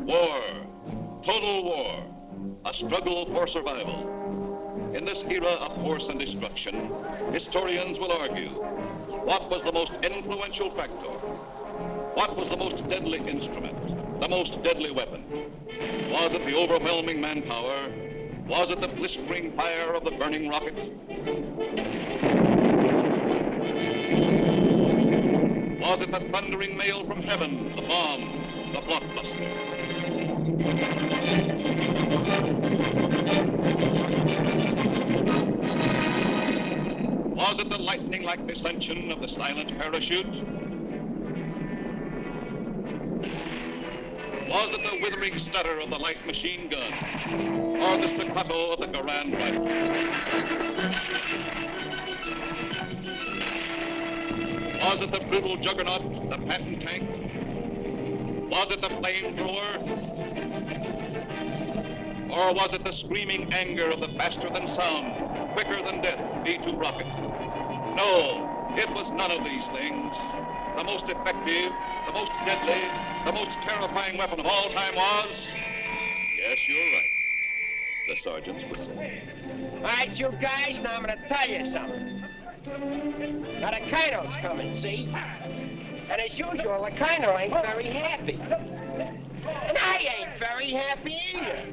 War, total war, a struggle for survival. In this era of force and destruction, historians will argue, what was the most influential factor? What was the most deadly instrument, the most deadly weapon? Was it the overwhelming manpower? Was it the blistering fire of the burning rocket? Was it the thundering mail from heaven, the bomb, the blockbuster? Was it the lightning-like descension of the silent parachute? Was it the withering stutter of the light machine gun? Or the staccato of the Garand rifle? Was it the brutal juggernaut, the Patton tank? Was it the flamethrower? Or was it the screaming anger of the faster-than-sound, quicker-than-death B-2 rocket? No, it was none of these things. The most effective, the most deadly, the most terrifying weapon of all time was... Yes, you're right. The sergeant's whistle. All right, you guys, now I'm going to tell you something. Now, the colonel's coming, see? And as usual, the colonel ain't very happy. And I ain't very happy either.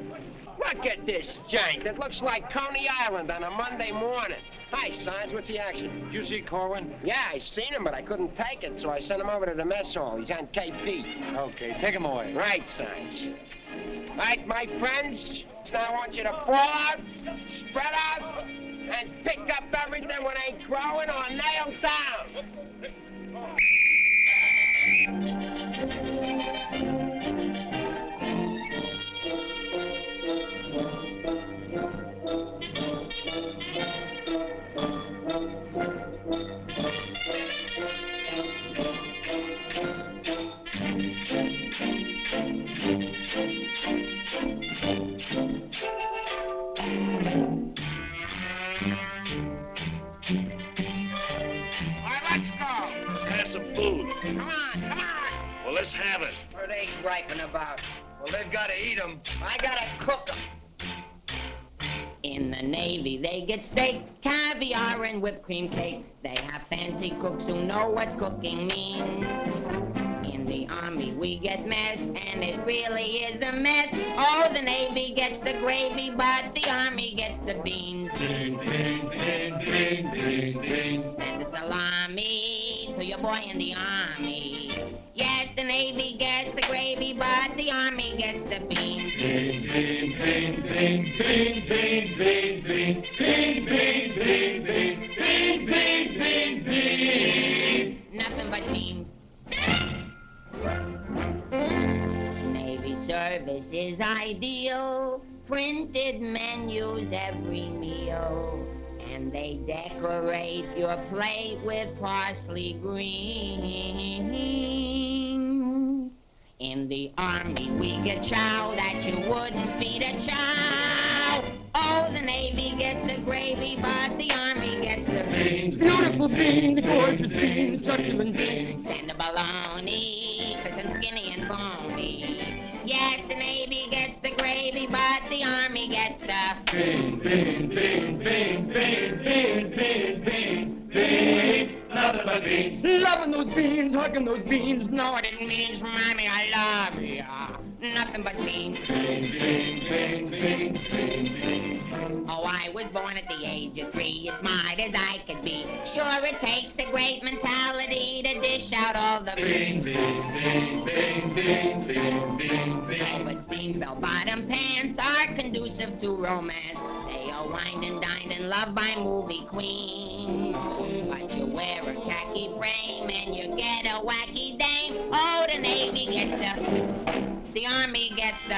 Look at this giant. It looks like Coney Island on a Monday morning. Hi, Sarge. What's the action? You see Corwin? Yeah, I seen him, but I couldn't take it, so I sent him over to the mess hall. He's on KP. Okay, take him away. Right, Sarge. All right, my friends. Now I want you to fall out, spread out, and pick up everything when ain't growing or nailed down. Let's have it. What are they griping about? Well, they've got to eat them. I gotta cook them. In the Navy, they get steak, caviar, and whipped cream cake. They have fancy cooks who know what cooking means. In the Army, we get mess, and it really is a mess. Oh, the Navy gets the gravy, but the Army gets the beans. Bean, bean, bean, bean, bean, bean. Send a salami to your boy in the Army. Yes, the Navy gets the gravy, but the Army gets the beans. Bean, bean, bean, bean, bean, bean, bean, bean, bean, bean, bean, bean, bean, bean, bean, bean. Nothing but beans. Navy service is ideal. Printed menus every meal. And they decorate your plate with parsley green. In the Army, we get chow that you wouldn't feed a chow. Oh, the Navy gets the gravy, but the Army gets the beans. Beautiful beans, gorgeous beans, succulent beans. Stand the bologna, crisp and skinny and bony. Yes, the Navy gets the gravy, but the Army gets the bean, bean, bean, bean, bean, bean, bean, bean, beans. Nothing but beans. Loving those beans, hugging those beans. know what it means, Mommy, I love ya. Nothing but beans. Bean, bean, bean, bean, bean, bean. Oh, I was born at the age of 3, as smart as I could be. Sure, it takes a great mentality to dish out all the Bean, bean, bean, bean, bean, bean, bean, bean. Oh, but seems bell-bottom pants are conducive to romance. They are wined and dined and loved by movie queens. But you wear a khaki frame and you get a wacky dame. Oh, the Navy gets the Army gets the...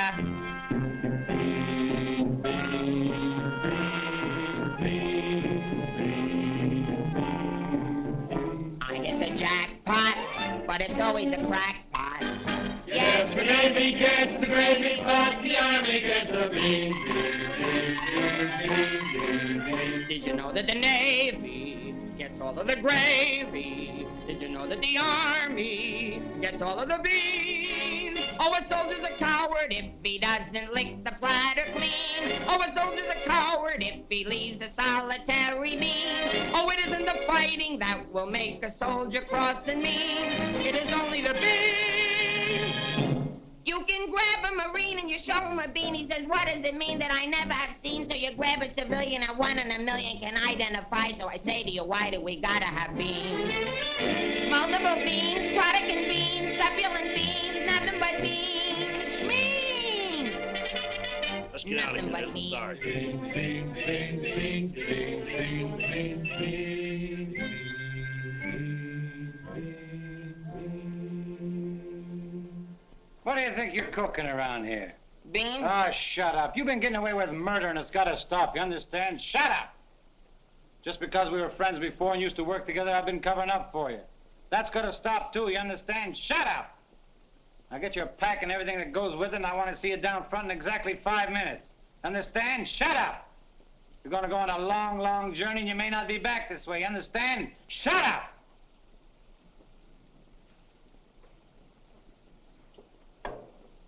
I get the jackpot. but it's always a crackpot. Yes, the Navy gets the gravy, but the Army gets the beans. Did you know that the Navy gets all of the gravy? Did you know that the Army gets all of the beans? Oh, a soldier's a coward if he doesn't lick the platter clean. Oh, a soldier's a coward if he leaves a solitary bean. Oh, it isn't the fighting that will make a soldier cross and mean. It is only the beans. You can grab a Marine and you show him a bean. He says, what does it mean that I never have seen? So you grab a civilian that 1 in a million can identify. So I say to you, why do we gotta have beans? Multiple beans, product and beans, succulent beans, nothing but beans. Schmeans! Let's get out of here. There's a sergeant. What do you think you're cooking around here? Beans? Oh, shut up. You've been getting away with murder and it's got to stop, you understand? Shut up! Just because we were friends before and used to work together, I've been covering up for you. That's got to stop, too, you understand? Shut up! Now get your pack and everything that goes with it, and I want to see you down front in exactly 5 minutes. Understand? Shut up! You're going to go on a long, long journey, and you may not be back this way, you understand? Shut up!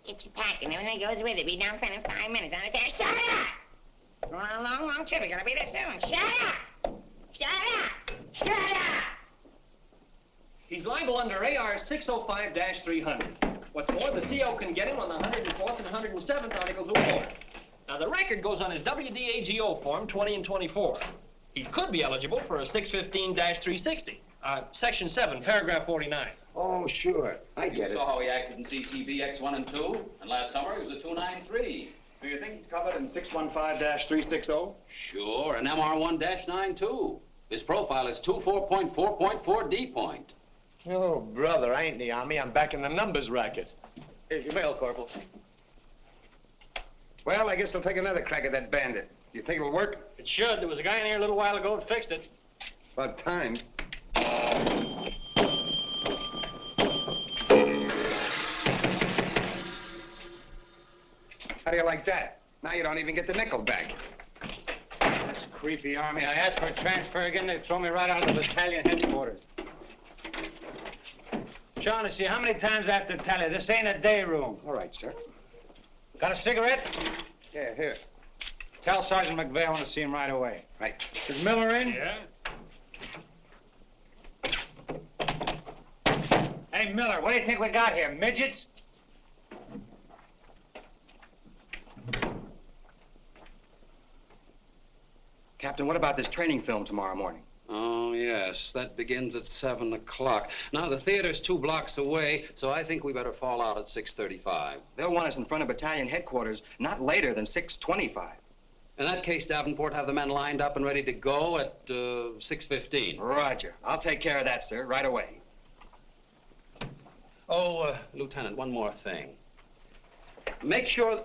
Get your pack and everything goes with it. Be down front in 5 minutes. Understand? Shut up! We're on a long, long trip. We gotta be there soon. Shut up! Shut up! Shut up! He's liable under AR 605-300. What's more, the CO can get him on the 104th and 107th Articles of War. Now, the record goes on his WDAGO form 20 and 24. He could be eligible for a 615-360. Section 7, paragraph 49. Oh, sure. I get it. You saw how he acted in CCB X1 and 2, and last summer he was a 293. Do you think he's covered in 615-360? Sure, and MR1-9 too. His profile is 24.4.4 D point. Oh, brother, I ain't in the Army. I'm back in the numbers racket. Here's your mail, Corporal. Well, I guess they'll take another crack at that bandit. You think it'll work? It should. There was a guy in here a little while ago that fixed it. About time. How do you like that? Now you don't even get the nickel back. That's a creepy Army. I asked for a transfer again, they throw me right out of the battalion headquarters. Shaughnessy, how many times I have to tell you, this ain't a day room. All right, sir. Got a cigarette? Yeah, here. Tell Sergeant McVeigh I want to see him right away. Right. Is Miller in? Yeah? Hey, Miller, what do you think we got here, midgets? Captain, what about this training film tomorrow morning? Oh, yes, that begins at 7 o'clock. Now, the theater's 2 blocks away, so I think we better fall out at 6:35. They'll want us in front of battalion headquarters not later than 6:25. In that case, Davenport, have the men lined up and ready to go at 6:15. Roger. I'll take care of that, sir, right away. Oh, Lieutenant, one more thing. Make sure...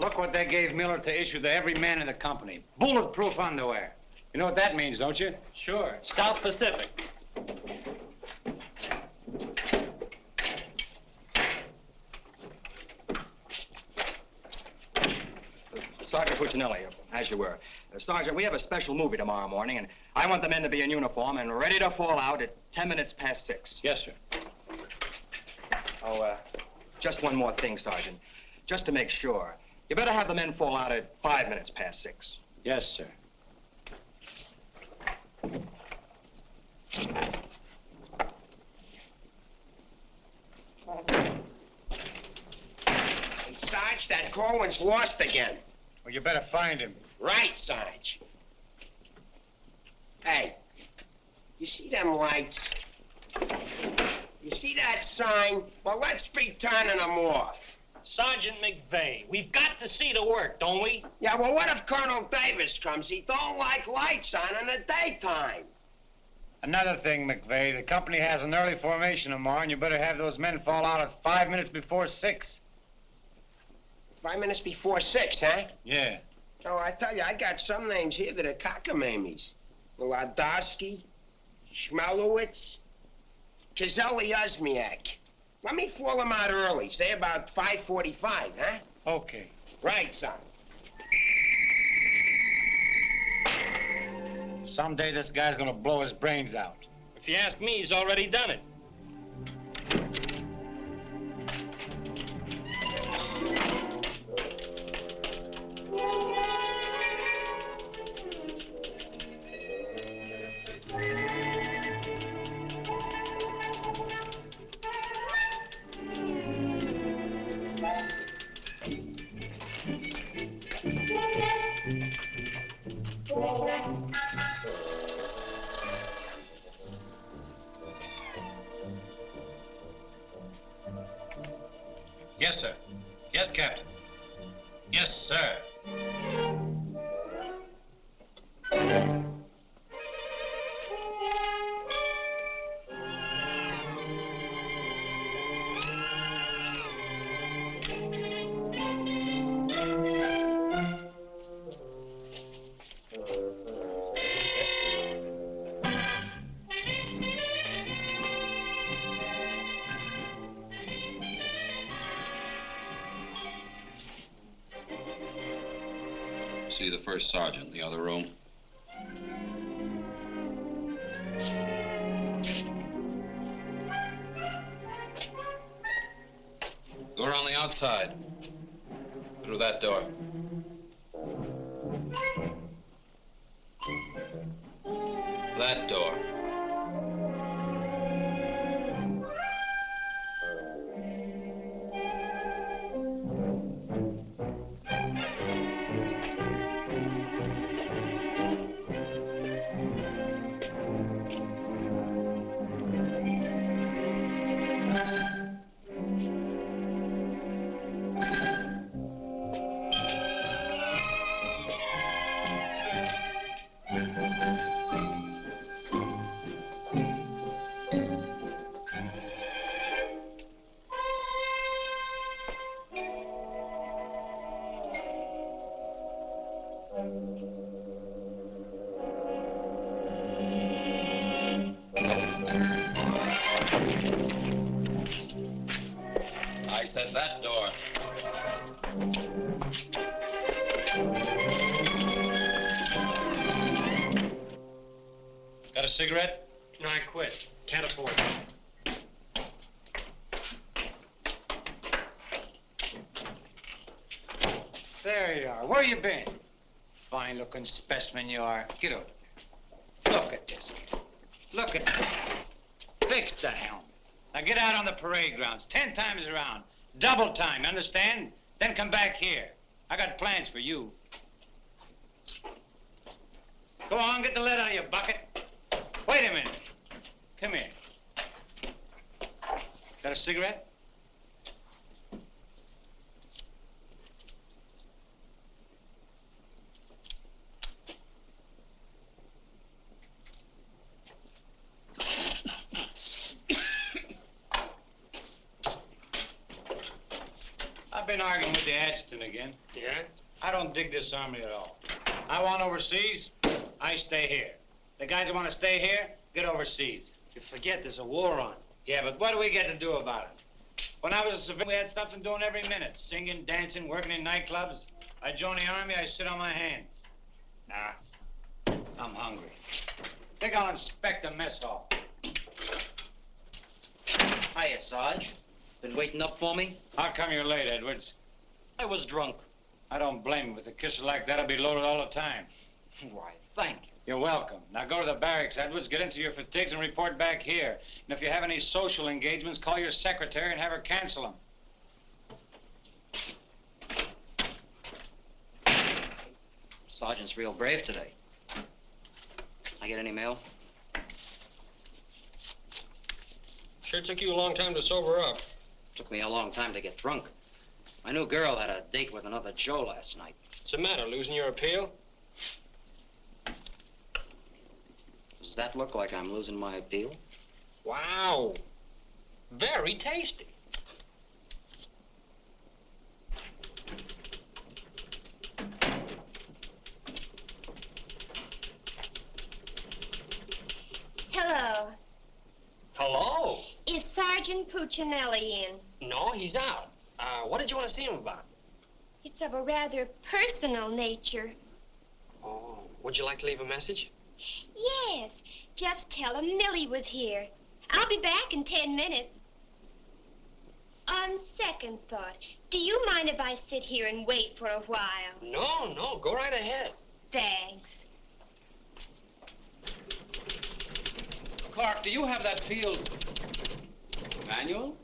Look what they gave Miller to issue to every man in the company. Bulletproof underwear. You know what that means, don't you? Sure. South Pacific. Sergeant Puccinelli, as you were. Sergeant, we have a special movie tomorrow morning, and I want the men to be in uniform and ready to fall out at 10 minutes past 6. Yes, sir. Oh, just one more thing, Sergeant. Just to make sure. You better have the men fall out at 5 minutes past 6. Yes, sir. Hey, Sarge, that Corwin's lost again. Well, you better find him. Right, Sarge. Hey, you see them lights? You see that sign? Well, let's be turning them off. Sergeant McVeigh, we've got to see the work, don't we? Yeah, well, what if Colonel Davis comes? He don't like lights on in the daytime. Another thing, McVeigh, the company has an early formation tomorrow, and you better have those men fall out at 5 minutes before 6. 5 minutes before 6, huh? Yeah. Oh, I tell you, I got some names here that are cockamammies. Wladowski, Schmelowitz, Kizeli Osmiak. Let me fall them out early, say about 5:45, huh? Okay. Right, son. Someday this guy's gonna blow his brains out. If you ask me, he's already done it. Yes, sir. Yes, Captain. Yes, sir. See the first sergeant in the other room. Go around the outside. Through that door. That door. I said that door. Got a cigarette? No, I quit. Can't afford it. There you are. Where you been? Fine-looking specimen you are. Get over there. Look at this. Look at that. Fix the helmet. Now get out on the parade grounds 10 times around. Double time, you understand? Then come back here. I got plans for you. Go on, get the lead out of your bucket. Wait a minute. Come here. Got a cigarette? I've been arguing with the adjutant again. Yeah? I don't dig this army at all. I want overseas, I stay here. The guys that want to stay here, get overseas. You forget there's a war on. Yeah, but what do we get to do about it? When I was a civilian, we had something doing every minute. Singing, dancing, working in nightclubs. I joined the army, I sit on my hands. Nah, I'm hungry. Think I'll inspect the mess hall. Hiya, Sarge. Been waiting up for me? How come you're late, Edwards? I was drunk. I don't blame you. With a kisser like that, I'll be loaded all the time. Why, thank you. You're welcome. Now go to the barracks, Edwards, get into your fatigues and report back here. And if you have any social engagements, call your secretary and have her cancel them. Sergeant's real brave today. I get any mail? Sure took you a long time to sober up. Took me a long time to get drunk. My new girl had a date with another Joe last night. What's the matter, losing your appeal? Does that look like I'm losing my appeal? Wow. Very tasty. Hello. Hello? Is Sergeant Puccinelli in? No, he's out. What did you want to see him about? It's of a rather personal nature. Oh, would you like to leave a message? Yes. Just tell him Millie was here. I'll be back in 10 minutes. On second thought, do you mind if I sit here and wait for a while? No, go right ahead. Thanks. Clark, do you have that field manual?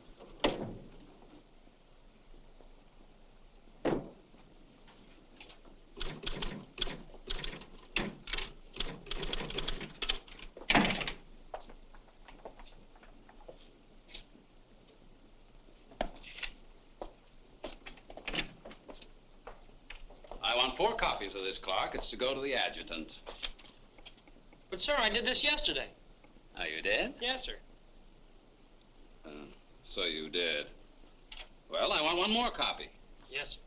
I want 4 copies of this, Clark. It's to go to the adjutant. But, sir, I did this yesterday. Oh, you did? Yes, sir. So you did. Well, I want 1 more copy. Yes,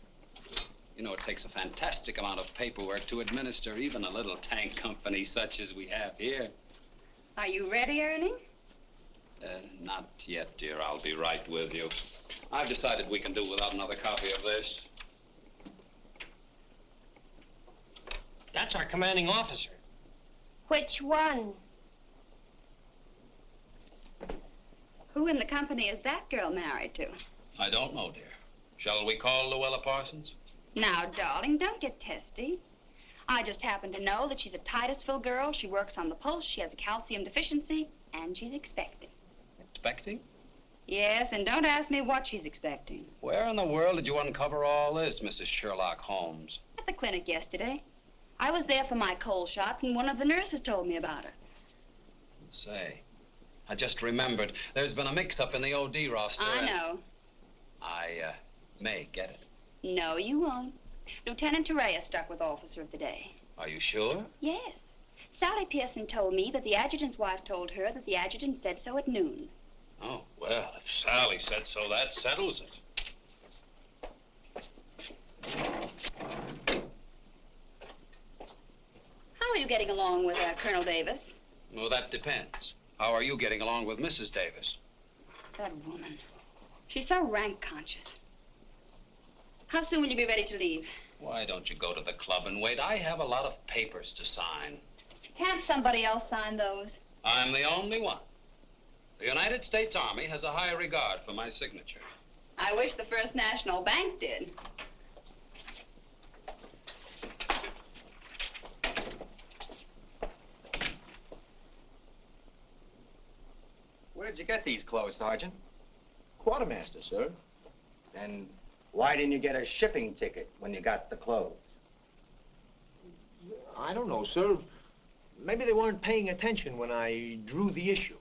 sir. You know, it takes a fantastic amount of paperwork to administer even a little tank company such as we have here. Are you ready, Ernie? Not yet, dear. I'll be right with you. I've decided we can do without another copy of this. That's our commanding officer. Which one? Who in the company is that girl married to? I don't know, dear. Shall we call Luella Parsons? Now, darling, don't get testy. I just happen to know that she's a Titusville girl. She works on the pulse. She has a calcium deficiency, and she's expecting. Expecting? Yes, and don't ask me what she's expecting. Where in the world did you uncover all this, Mrs. Sherlock Holmes? At the clinic yesterday. I was there for my cold shot, and one of the nurses told me about her. Say, I just remembered. There's been a mix-up in the OD roster. I know. I may get it. No, you won't. Lieutenant Torrea stuck with Officer of the Day. Are you sure? Yes. Sally Pearson told me that the adjutant's wife told her that the adjutant said so at noon. Oh, well, if Sally said so, that settles it. How are you getting along with Colonel Davis? Well, that depends. How are you getting along with Mrs. Davis? That woman. She's so rank conscious. How soon will you be ready to leave? Why don't you go to the club and wait? I have a lot of papers to sign. Can't somebody else sign those? I'm the only one. The United States Army has a high regard for my signature. I wish the First National Bank did. Where did you get these clothes, Sergeant? Quartermaster, sir. Then why didn't you get a shipping ticket when you got the clothes? I don't know, sir. Maybe they weren't paying attention when I drew the issue.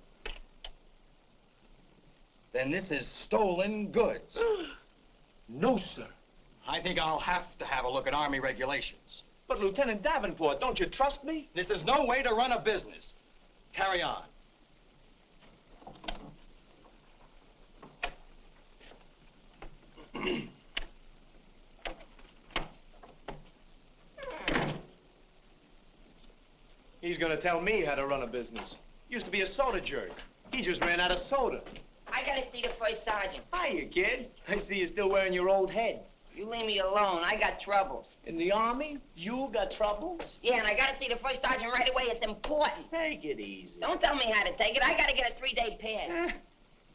Then this is stolen goods. No, sir. I think I'll have to have a look at Army regulations. But, Lieutenant Davenport, don't you trust me? This is no way to run a business. Carry on. He's gonna tell me how to run a business. Used to be a soda jerk. He just ran out of soda. I gotta see the first sergeant. Hiya, kid. I see you're still wearing your old head. You leave me alone. I got troubles. In the Army? You got troubles? Yeah, and I gotta see the first sergeant right away. It's important. Take it easy. Don't tell me how to take it. I gotta get a 3-day pass.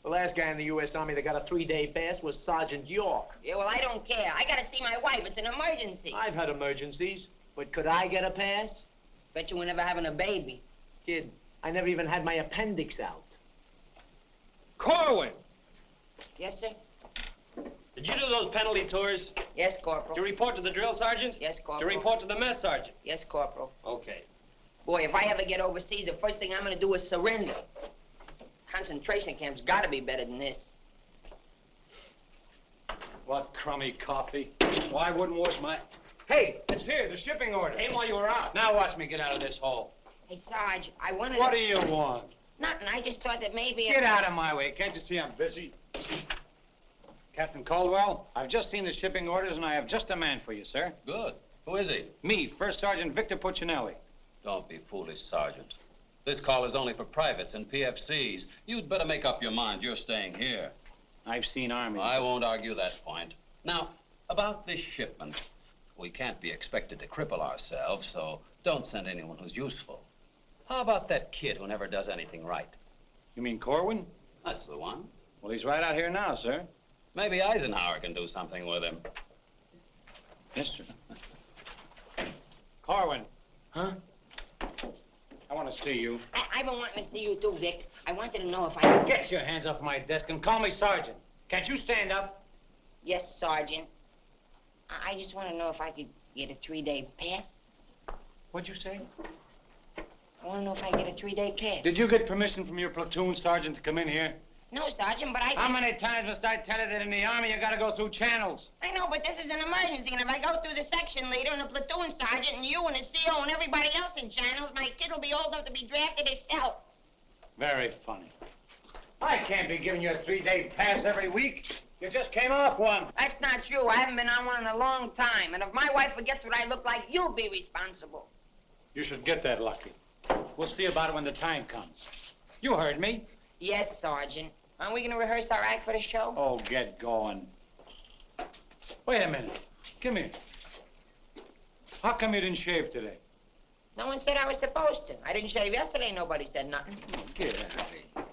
The last guy in the U.S. Army that got a 3-day pass was Sergeant York. Yeah, well, I don't care. I gotta see my wife. It's an emergency. I've had emergencies, but could I get a pass? Bet you were never having a baby. Kid, I never even had my appendix out. Corwin! Yes, sir? Did you do those penalty tours? Yes, Corporal. To report to the drill sergeant? Yes, To Corporal. report to the mess sergeant? Yes, Corporal. Okay. Boy, if I ever get overseas, the first thing I'm gonna do is surrender. Concentration camp's gotta be better than this. What crummy coffee. Why wouldn't wash my... Hey, it's here, the shipping order. Came while you were out. Now watch me get out of this hole. Hey, Sarge, I wanted What to... do you want? Nothing. I just thought that maybe... Get out of my way. Can't you see I'm busy? Captain Caldwell, I've just seen the shipping orders, and I have just a man for you, sir. Good. Who is he? Me, First Sergeant Victor Puccinelli. Don't be foolish, Sergeant. This call is only for privates and PFCs. You'd better make up your mind. You're staying here. I've seen Army. I won't argue that point. Now, about this shipment. We can't be expected to cripple ourselves, so don't send anyone who's useful. How about that kid who never does anything right? You mean Corwin? That's the one. Well, he's right out here now, sir. Maybe Eisenhower can do something with him. Yes, sir. Corwin. Huh? I want to see you. I've been wanting to see you too, Dick. I wanted to know if I could... Get your hands off my desk and call me Sergeant. Can't you stand up? Yes, Sergeant. I just want to know if I could get a 3-day pass. What'd you say? I want to know if I get a 3-day pass. Did you get permission from your platoon sergeant to come in here? No, Sergeant, but I... How many times must I tell you that in the Army you gotta go through channels? I know, but this is an emergency, and if I go through the section leader and the platoon sergeant and you and the CO and everybody else in channels, my kid will be old enough to be drafted himself. Very funny. I can't be giving you a 3-day pass every week. You just came off one. That's not true. I haven't been on one in a long time, and if my wife forgets what I look like, you'll be responsible. You should get that lucky. We'll see about it when the time comes. You heard me. Yes, Sergeant. Aren't we going to rehearse our act for the show? Oh, get going. Wait a minute. Come here. How come you didn't shave today? No one said I was supposed to. I didn't shave yesterday. Nobody said nothing. Get out of here.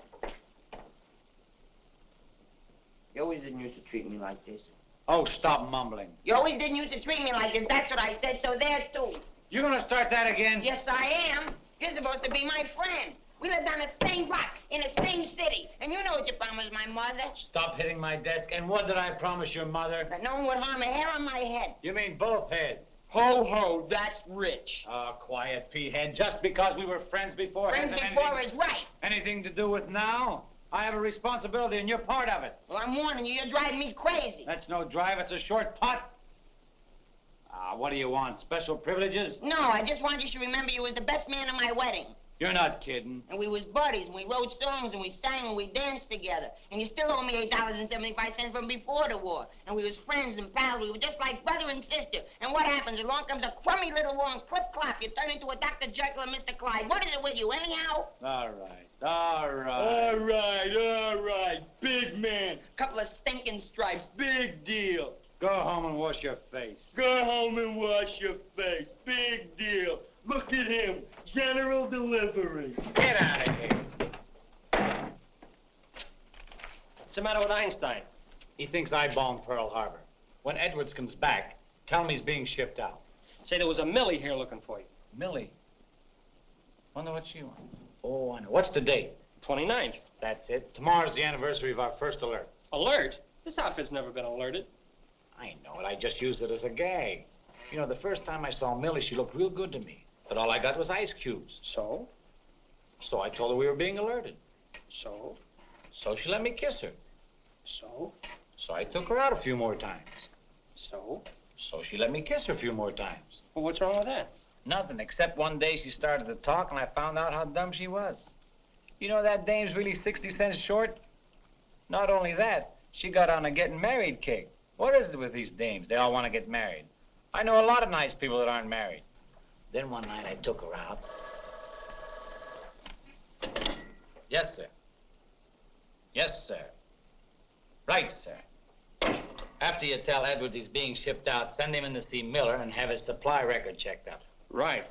You always didn't used to treat me like this. Oh, stop mumbling. You always didn't used to treat me like this. That's what I said, so there, too. You gonna start that again? Yes, I am. You're supposed to be my friend. We lived on the same block, in the same city. And you know what you promised my mother. Stop hitting my desk. And what did I promise your mother? That no one would harm a hair on my head. You mean both heads? Ho, ho, that's rich. Oh, quiet, P-head. Just because we were friends before... Friends before is right. Anything to do with now? I have a responsibility, and you're part of it. Well, I'm warning you. You're driving me crazy. That's no drive. It's a short putt. What do you want? Special privileges? No, I just want you to remember you was the best man at my wedding. You're not kidding. And we was buddies, and we wrote songs, and we sang, and we danced together. And you still owe me $8.75 from before the war. And we was friends and pals. We were just like brother and sister. And what happens? Along comes a crummy little war and clip-clop. You turn into a Dr. Jekyll and Mr. Clyde. What is it with you, anyhow? All right, all right. All right, all right. Big man. Couple of stinking stripes. Big deal. Go home and wash your face. Go home and wash your face. Big deal. Look at him. General delivery. Get out of here. What's the matter with Einstein? He thinks I bombed Pearl Harbor. When Edwards comes back, tell him he's being shipped out. Say there was a Millie here looking for you. Millie? Wonder what she wants. Oh, I know. What's the date? 29th. That's it. Tomorrow's the anniversary of our first alert. Alert? This outfit's never been alerted. I know it. I just used it as a gag. You know, the first time I saw Millie, she looked real good to me. But all I got was ice cubes. So? So I told her we were being alerted. So? So she let me kiss her. So? So I took her out a few more times. So? So she let me kiss her a few more times. Well, what's wrong with that? Nothing, except one day she started to talk and I found out how dumb she was. You know that dame's really 60 cents short? Not only that, she got on a getting married kick. What is it with these dames? They all want to get married. I know a lot of nice people that aren't married. Then one night I took her out. Yes, sir. Yes, sir. Right, sir. After you tell Edwards he's being shipped out, send him in to see Miller and have his supply record checked out. Right.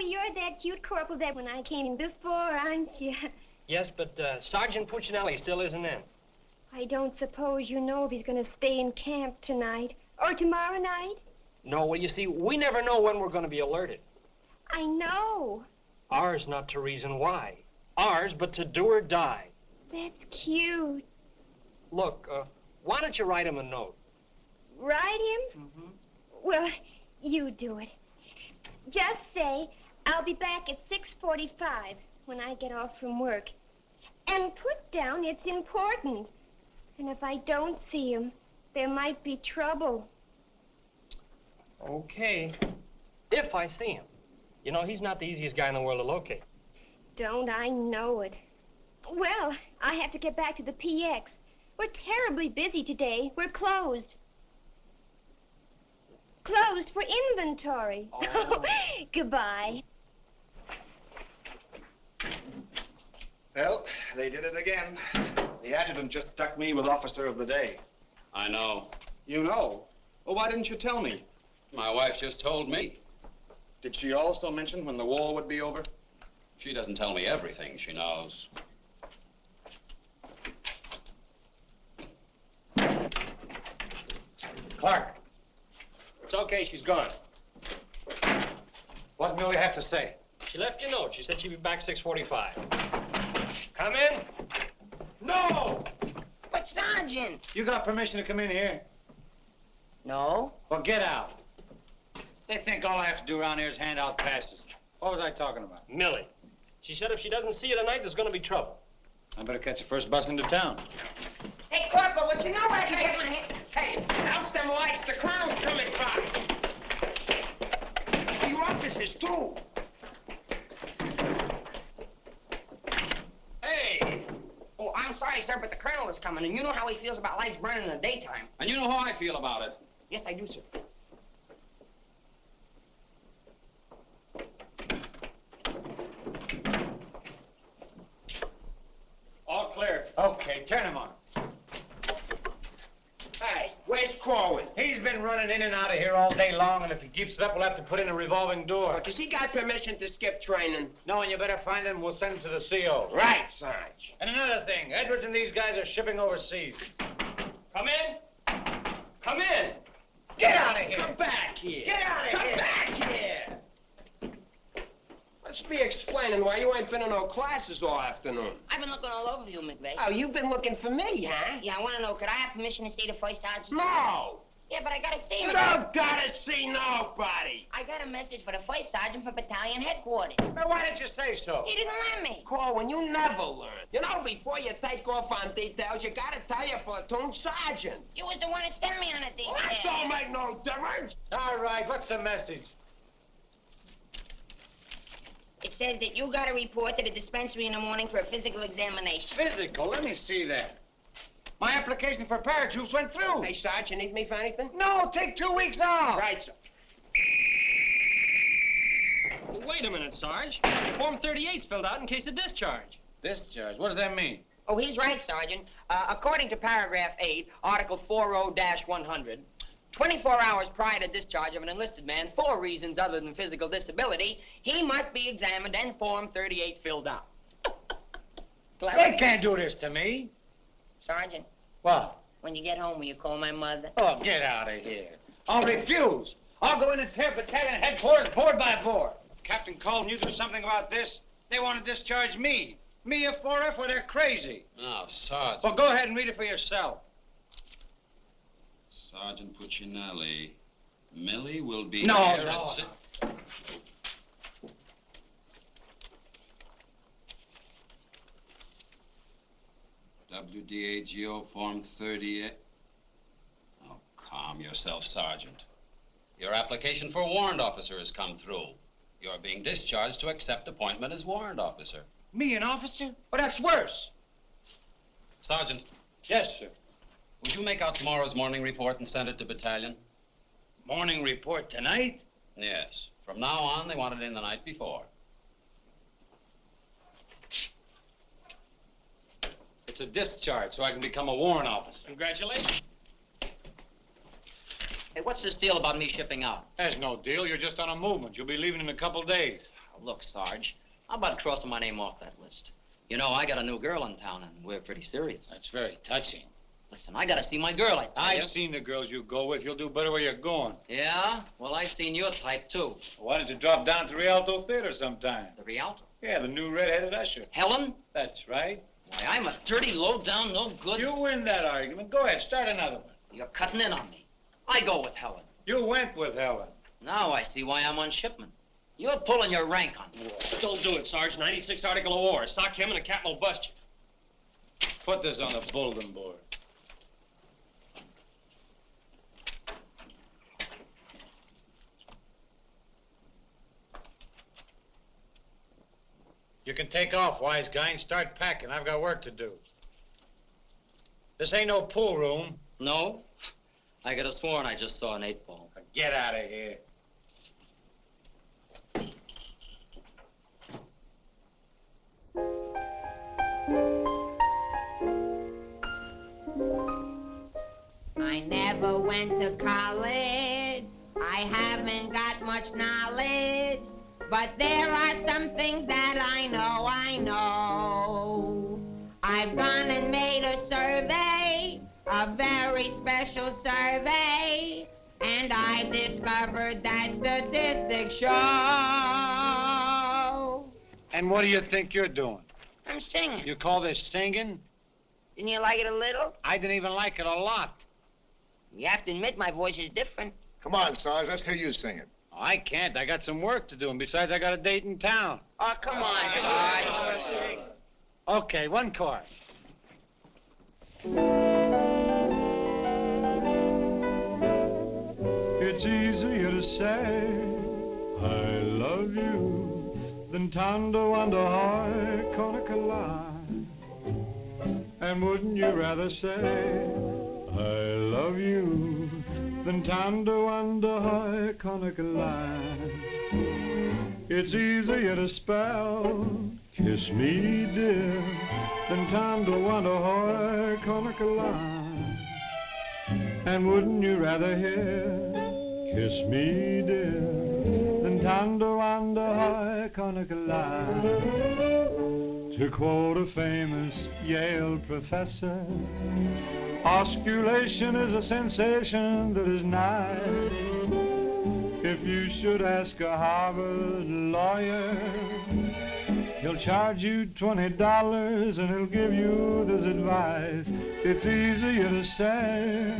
You're that cute corporal that when I came in before, aren't you? Yes, but Sergeant Puccinelli still isn't in. I don't suppose you know if he's going to stay in camp tonight or tomorrow night? No, well, you see, we never know when we're going to be alerted. I know. Ours not to reason why. Ours, but to do or die. That's cute. Look, why don't you write him a note? Write him? Mm-hmm. Well, you do it. Just say, I'll be back at 6:45 when I get off from work. And put down it's important. And if I don't see him, there might be trouble. Okay. If I see him. You know, he's not the easiest guy in the world to locate. Don't I know it? Well, I have to get back to the PX. We're terribly busy today. We're closed. Closed for inventory. Oh. Goodbye. Well, they did it again. The adjutant just stuck me with Officer of the Day. I know. You know? Well, why didn't you tell me? My wife just told me. Did she also mention when the war would be over? She doesn't tell me everything she knows. Clark, It's okay, she's gone. what Millie have to say? She left you a note. She said she'd be back 6:45. Come in. No! But, Sergeant. You got permission to come in here? No. Well, get out. They think all I have to do around here is hand out passes. What was I talking about? Millie. She said if she doesn't see you tonight, there's gonna be trouble. I better catch the first bus into town. Hey, Corporal, what you know where I can get my hand? Hey, douse them lights. The crowd's coming by. You officers, too. Hey. Oh, I'm sorry, sir, but the colonel is coming, and you know how he feels about lights burning in the daytime. And you know how I feel about it. Yes, I do, sir. All clear. Okay, turn him on. Hey, where's Corwin? He's been running in and out of here all day long, and if he keeps it up, we'll have to put in a revolving door. Does he got permission to skip training? No, and you better find him. We'll send him to the CO. Right, Sarge. And another thing, Edwards and these guys are shipping overseas. Come in. Come in. Get out of here. Come back here. Get out of here. Come back here. Let's be explaining why you ain't been in no classes all afternoon. I've been looking all over you, McVeigh. Oh, you've been looking for me, huh? Yeah, I want to know, could I have permission to see the first sergeant? No. Yeah, but I gotta see him. You don't gotta see nobody. I got a message for the first sergeant for battalion headquarters. Now, why didn't you say so? He didn't let me. Corwin, you never learn. You know, before you take off on details, you gotta tell your platoon sergeant. You was the one that sent me on a detail. Well, that don't make no difference. All right, what's the message? It says that you got to report to the dispensary in the morning for a physical examination. Physical? Let me see that. My application for paratroops went through. Hey, Sarge, you need me for anything? No, take 2 weeks off. Right, sir. Well, wait a minute, Sarge. Form 38's filled out in case of discharge. Discharge? What does that mean? Oh, he's right, Sergeant. According to paragraph 8, Article 40-100, 24 hours prior to discharge of an enlisted man for reasons other than physical disability, he must be examined and Form 38 filled out. They can't do this to me. Sergeant, What? when you get home, will you call my mother? Oh, get out of here. I'll refuse. I'll go in and tear battalion headquarters board by board. Captain Colton, you do something about this? They want to discharge me. Me, a 4F, well, they're crazy. Now, Sergeant. Well, go ahead and read it for yourself. Sergeant Puccinelli. Millie will be No, here no. at WDAGO Form 38. Oh, calm yourself, Sergeant. Your application for warrant officer has come through. You're being discharged to accept appointment as warrant officer. Me, an officer? Well, that's worse. Sergeant, Yes, sir. would you make out tomorrow's morning report and send it to battalion? Morning report tonight? Yes. From now on, they want it in the night before. It's a discharge, so I can become a warrant officer. Congratulations. Hey, what's this deal about me shipping out? There's no deal. You're just on a movement. You'll be leaving in a couple days. Oh, look, Sarge, how about crossing my name off that list? You know, I got a new girl in town, and we're pretty serious. That's very touching. Listen, I gotta see my girl, I tell you. I've seen the girls you go with. You'll do better where you're going. Yeah? Well, I've seen your type, too. Why don't you drop down to the Rialto Theater sometime? The Rialto. Yeah, the new red-headed usher. Helen? That's right. Why, I'm a dirty, low-down, no good... You win that argument. Go ahead, start another one. You're cutting in on me. I go with Helen. You went with Helen. Now I see why I'm on shipment. You're pulling your rank on me. Don't do it, Sarge. 96 Article of War. Sock him and the captain will bust you. Put this on the bulletin board. You can take off, wise guy, and start packing. I've got work to do. This ain't no pool room. No? I could have sworn I just saw an 8-ball. Get out of here. I never went to college. I haven't got much knowledge. But there are some things that I know. I've gone and made a survey, a very special survey, and I've discovered that statistics show. And what do you think you're doing? I'm singing. You call this singing? Didn't you like it a little? I didn't even like it a lot. You have to admit my voice is different. Come on, Sarge, let's hear you sing it. I can't. I got some work to do, and besides, I got a date in town. Oh, come on, Sarge. Okay, one chord. It's easier to say I love you than Tondo under high Conakala. And wouldn't you rather say I love you than Tondo under high Conakala? It's easier to spell kiss me dear than Tondo under high Conakala. And wouldn't you rather hear kiss me dear than Tondo under high Conakala? To quote a famous Yale professor, osculation is a sensation that is nice. If you should ask a Harvard lawyer, he'll charge you $20 and he'll give you this advice. It's easier to say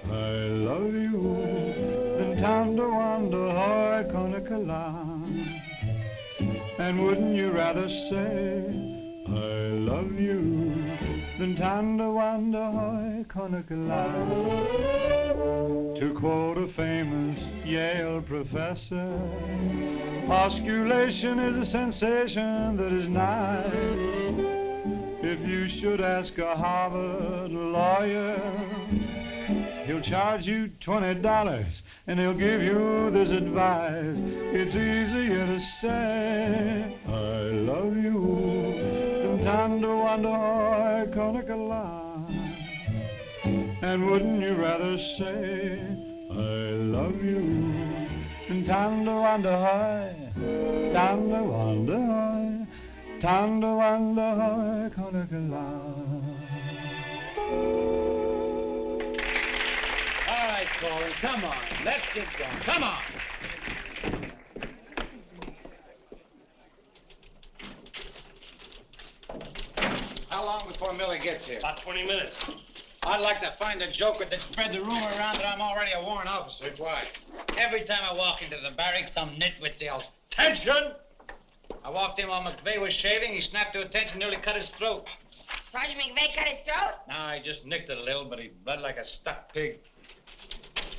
I love you than Tondo under high Conakala. And wouldn't you rather say I love you than Tondo under high Conakala? To quote a famous Yale professor, osculation is a sensation that is nice. If you should ask a Harvard lawyer, he'll charge you $20 and he'll give you this advice. It's easier to say I love you than Tondo under high Conakala. And wouldn't you rather say I love you than Tondo under high, Tondo under high, Tondo under high Conakala? All right, Colin, come on. Let's get going. Come on. How long before Millie gets here? About 20 minutes. I'd like to find a joker that spread the rumor around that I'm already a warrant officer. Why? Every time I walk into the barracks, some nitwit yells, "Attention!" I walked in while McVeigh was shaving. He snapped to attention, nearly cut his throat. Sergeant McVeigh cut his throat? No, I just nicked it a little, but he bled like a stuck pig.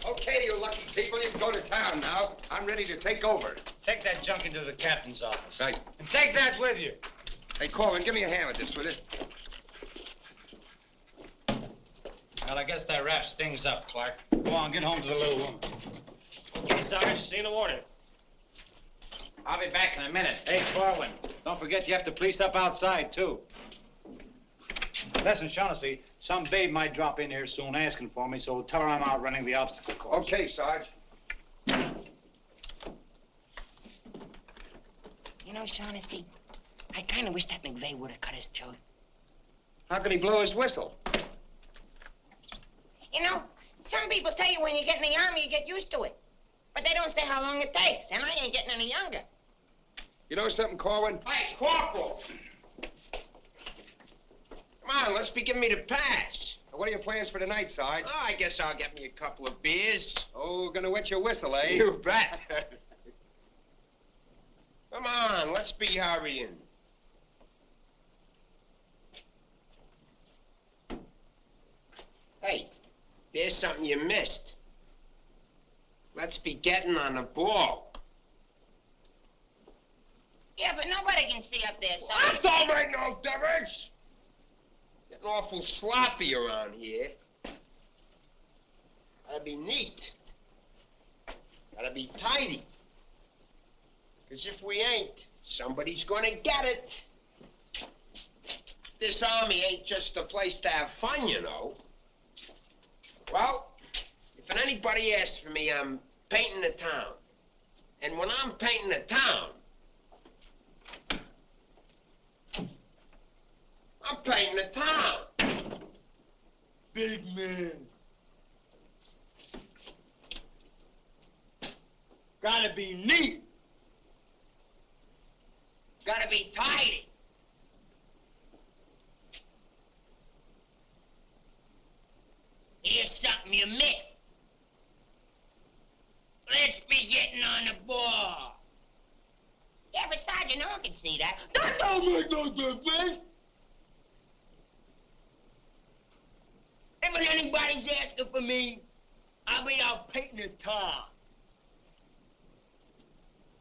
Okay, you lucky people, you can go to town now. I'm ready to take over. Take that junk into the captain's office. Right. And take that with you. Hey, Corwin, give me a hand with this, will you? Well, I guess that wraps things up, Clark. Go on, get home to the little woman. Okay, Sarge, see you in the morning. I'll be back in a minute. Hey, Corwin, don't forget you have to police up outside, too. Listen, Shaughnessy, some babe might drop in here soon asking for me, so tell her I'm out running the obstacle course. Okay, Sarge. You know, Shaughnessy, I kind of wish that McVeigh would have cut his throat. How could he blow his whistle? You know, some people tell you when you get in the army, you get used to it. But they don't say how long it takes, and I ain't getting any younger. You know something, Corwin? Hey, Corporal! Come on, let's be giving me the pass. What are your plans for tonight, Sarge? Oh, I guess I'll get me a couple of beers. Oh, gonna wet your whistle, eh? You bet. Come on, let's be hurrying. Hey, there's something you missed. Let's be getting on the ball. Yeah, but nobody see up there, That don't make no difference. Getting awful sloppy around here. Gotta be neat. Gotta be tidy. Because if we ain't, somebody's gonna get it. This army ain't just a place to have fun, you know. Well, if anybody asks for me, I'm painting the town. And when I'm painting the town, I'm painting the town. Big man. Gotta be neat. Gotta be tidy. Here's something you missed. Let's be getting on the ball. Yeah, but Sergeant, no one can see that. That don't make no difference. If anybody's asking for me, I'll be out painting the town.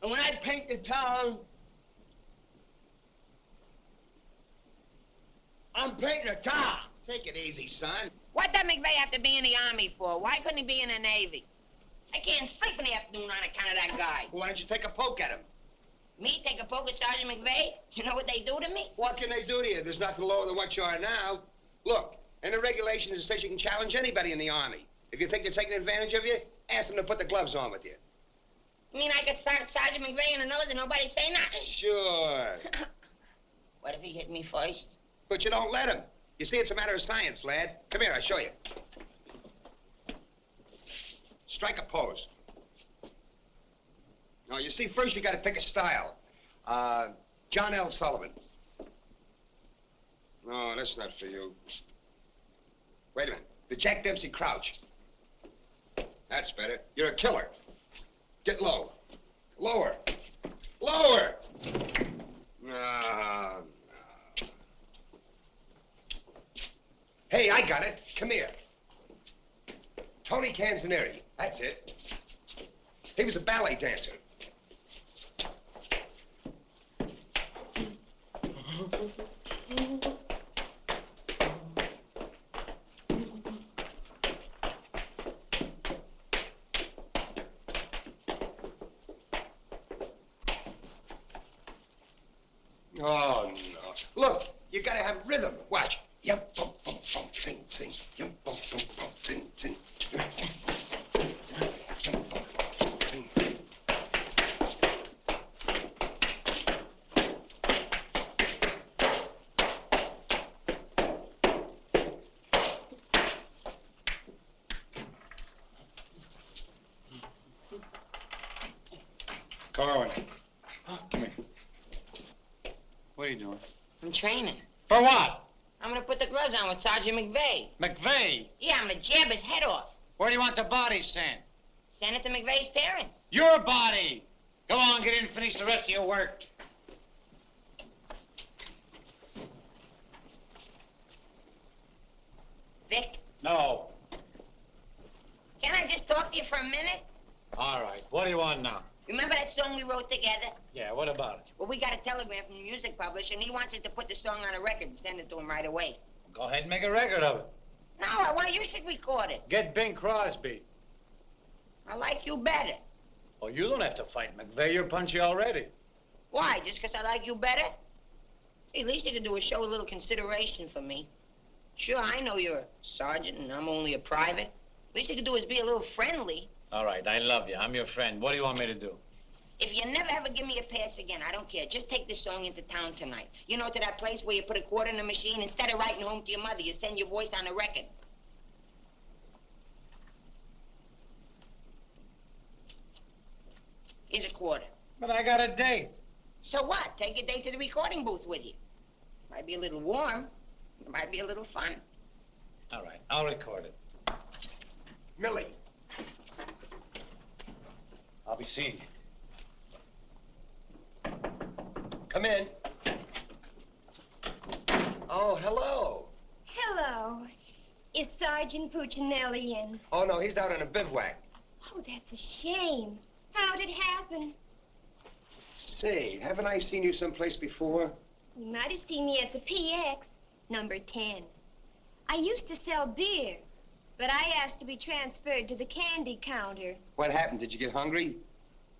And when I paint the town, I'm painting the town. Take it easy, son. What does McVeigh have to be in the Army for? Why couldn't he be in the Navy? I can't sleep in the afternoon on account of that guy. Why don't you take a poke at him? Me take a poke at Sergeant McVeigh? You know what they do to me? What can they do to you? There's nothing lower than what you are now. Look, in the regulations, it says you can challenge anybody in the Army. If you think they're taking advantage of you, ask them to put the gloves on with you. You mean I could start Sergeant McVeigh in the nose and nobody say nothing? Sure. What if he hit me first? But you don't let him. You see, it's a matter of science, lad. Come here, I'll show you. Strike a pose. No, you see, first you got to pick a style. John L. Sullivan. No, that's not for you. Wait a minute. The Jack Dempsey Crouch. That's better. You're a killer. Get low. Lower. Lower! No. Hey, I got it. Come here. Tony Canzoneri. That's it. He was a ballet dancer. Oh, no. Look, you gotta have rhythm. Watch. Yum, bum, bum, bum, sing, sing. Yum, bum, bum, bum, sing, sing. Yum, bum, bum, sing, sing. Corwin. Come here. What are you doing? I'm training. For what? I'm gonna put the gloves on with Sergeant McVeigh. McVeigh? Yeah, I'm gonna jab his head off. Where do you want the body sent? Send it to McVeigh's parents. Your body! Go on, get in and finish the rest of your work. Vic, No. can I just talk to you for a minute? All right. What do you want now? Remember that song we wrote together? Yeah, what about it? Well, we got a telegram from the music publisher, and he wants us to put the song on a record and send it to him right away. Go ahead and make a record of it. No, I want you should record it. Get Bing Crosby. I like you better. Oh, you don't have to fight McVeigh. You're punchy already. Why? Just 'cause I like you better? Hey, at least you could do is show a little consideration for me. Sure, I know you're a sergeant and I'm only a private. At least you could do is be a little friendly. All right, I love you. I'm your friend. What do you want me to do? If you never ever give me a pass again, I don't care. Just take this song into town tonight. You know, to that place where you put a quarter in the machine, instead of writing home to your mother, you send your voice on a record. Here's a quarter. But I got a date. So what? Take your date to the recording booth with you. Might be a little warm. It might be a little fun. All right, I'll record it. Millie. I'll be seeing you. Come in. Oh, hello. Hello. Is Sergeant Puccinelli in? Oh, no, he's out on a bivouac. Oh, that's a shame. How'd it happen? Say, haven't I seen you someplace before? You might have seen me at the PX, number 10. I used to sell beer, but I asked to be transferred to the candy counter. What happened? Did you get hungry?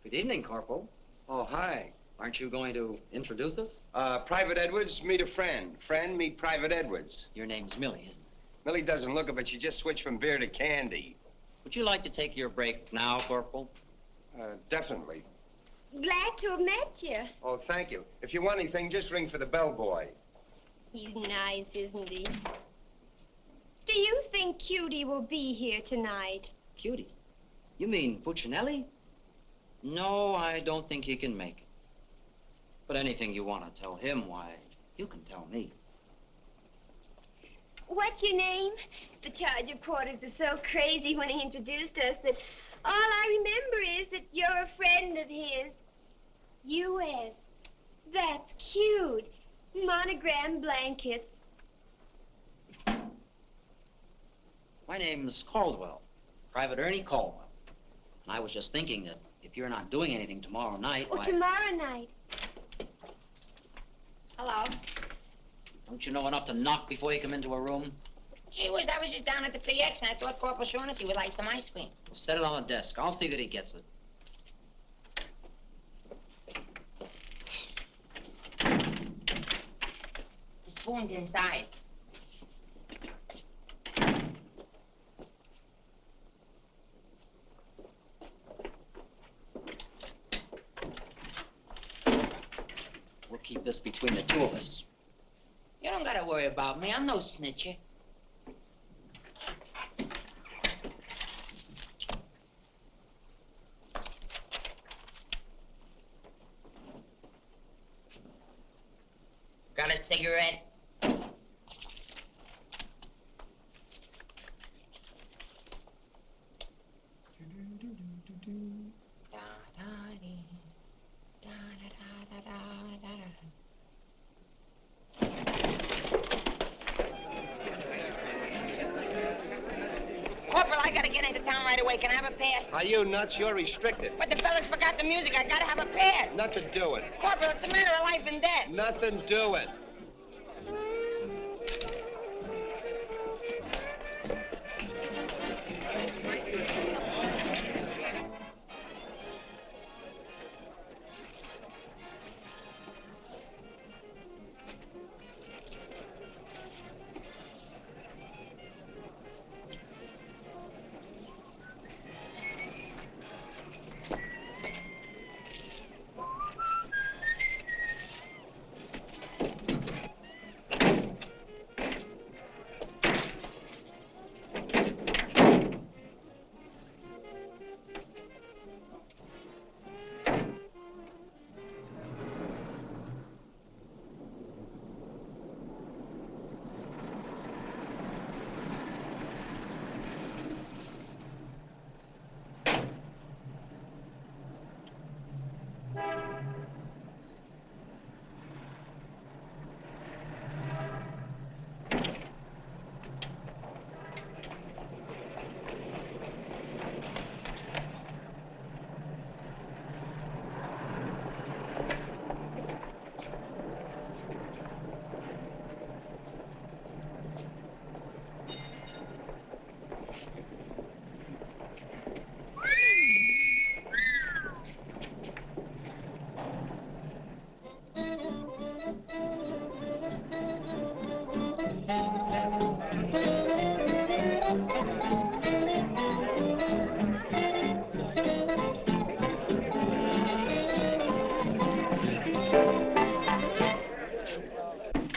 Good evening, Corporal. Oh, hi. Aren't you going to introduce us? Private Edwards, meet a friend. Friend, meet Private Edwards. Your name's Millie, isn't it? Millie doesn't look it, but she just switched from beer to candy. Would you like to take your break now, Corporal? Definitely. Glad to have met you. Oh, thank you. If you want anything, just ring for the bellboy. He's nice, isn't he? Do you think Cutie will be here tonight? Cutie? You mean Puccinelli? No, I don't think he can make it. But anything you want to tell him, why, you can tell me. What's your name? The charge reporters are so crazy when he introduced us that all I remember is that you're a friend of his. U.S. That's cute. Monogram blankets. My name's Caldwell, Private Ernie Caldwell. And I was just thinking that if you're not doing anything tomorrow night, Oh, why... tomorrow night. Hello. Don't you know enough to knock before you come into a room? Gee whiz, I was just down at the PX and I thought Corporal Shaughnessy would like some ice cream. Well, set it on the desk. I'll see that he gets it. The spoon's inside. We'll keep this between the two of us. You don't gotta worry about me. I'm no snitcher. Got a cigarette? Corporal, I gotta get into town right away. Can I have a pass? Are you nuts? You're restricted. But the fellas forgot the music. I gotta have a pass. Nothing doing. Corporal, it's a matter of life and death. Nothing doing.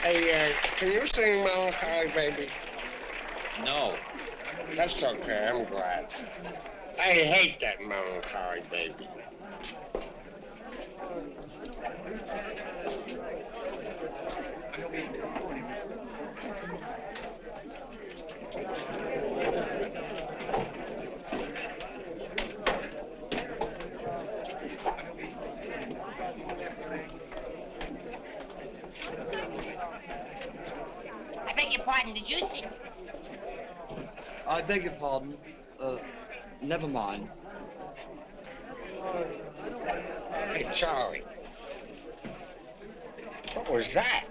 Hey, can you sing Melancholy Baby? No. That's okay, I'm glad. I hate that Melancholy Baby. I beg your pardon, did you see? I beg your pardon. Never mind. Hey, Charlie, What was that?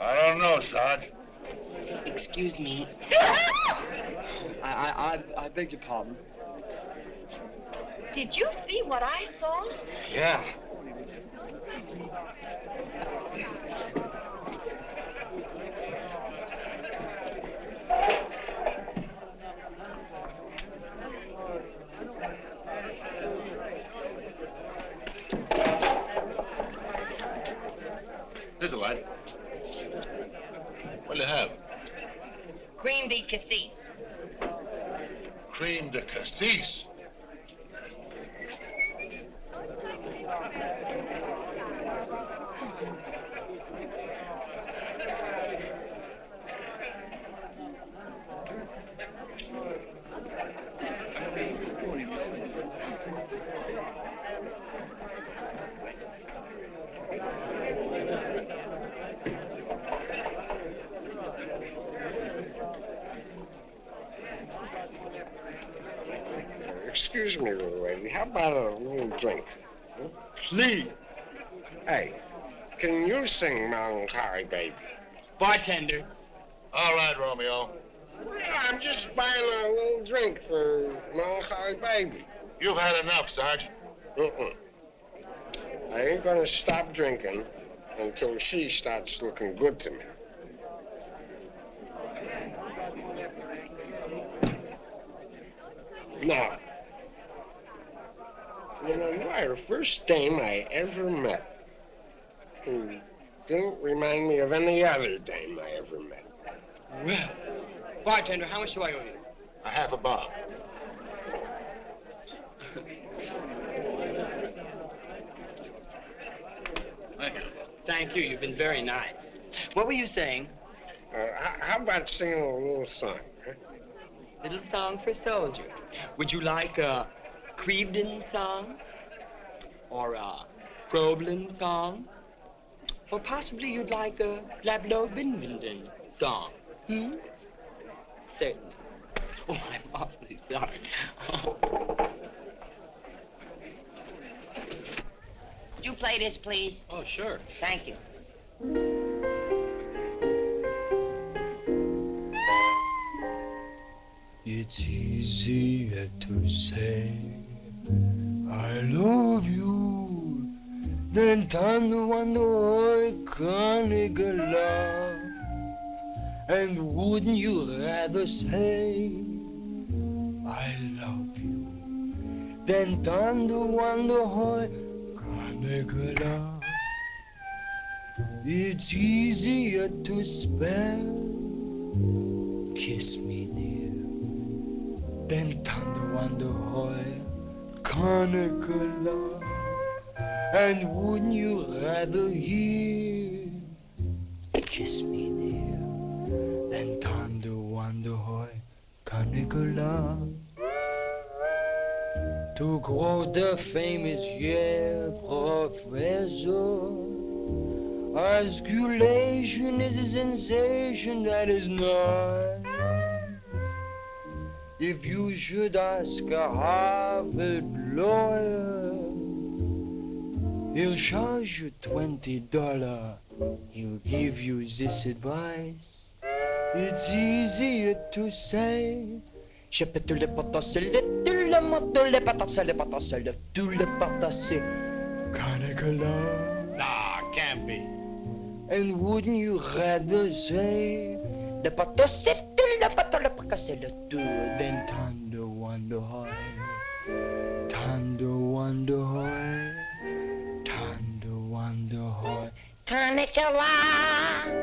I don't know, Sarge. Excuse me. I beg your pardon. Did you see what I saw? Yeah. Here's a light. What'll you have? Cream de cassis. Cream de cassis. Excuse me, little lady. How about a little drink? Huh? Please. Hey, can you sing Melancholy Baby? Bartender. All right, Romeo. Yeah, I'm just buying a little drink for Melancholy Baby. You've had enough, Sarge. I ain't gonna stop drinking until she starts looking good to me. Now, you know, you are the first dame I ever met who didn't remind me of any other dame I ever met. Well, bartender, how much do I owe you? A half a bob. Thank you. Thank you. You've been very nice. What were you saying? How about singing a little song? Huh? Little song for soldier. Would you like a Crevedon song? Or a Problem song? Or possibly you'd like a Lablo Binbenden song? Certainly. Oh, I'm awfully sorry. Would you play this, please? Oh, sure. Thank you. It's easier to say I love you than to wonder love. And wouldn't you rather say I love you than to wonder love? It's easier to spell kiss me dear than thunder wonder hoy conical love. And wouldn't you rather hear kiss me dear than thunder wonder hoy conical love? To quote the famous Yale professor, osculation is a sensation that is not. If you should ask a Harvard lawyer, he'll charge you $20. He'll give you this advice. It's easier to say. Je peux tout le potasser, tout le monde, tout le potasser, tout le potasser. Conical love. Nah, can't be. And wouldn't you rather say the potasser, tout le potasser, tout than thunder wonder hoy, thunder wonder hoy, thunder wonder hoy. Conical love.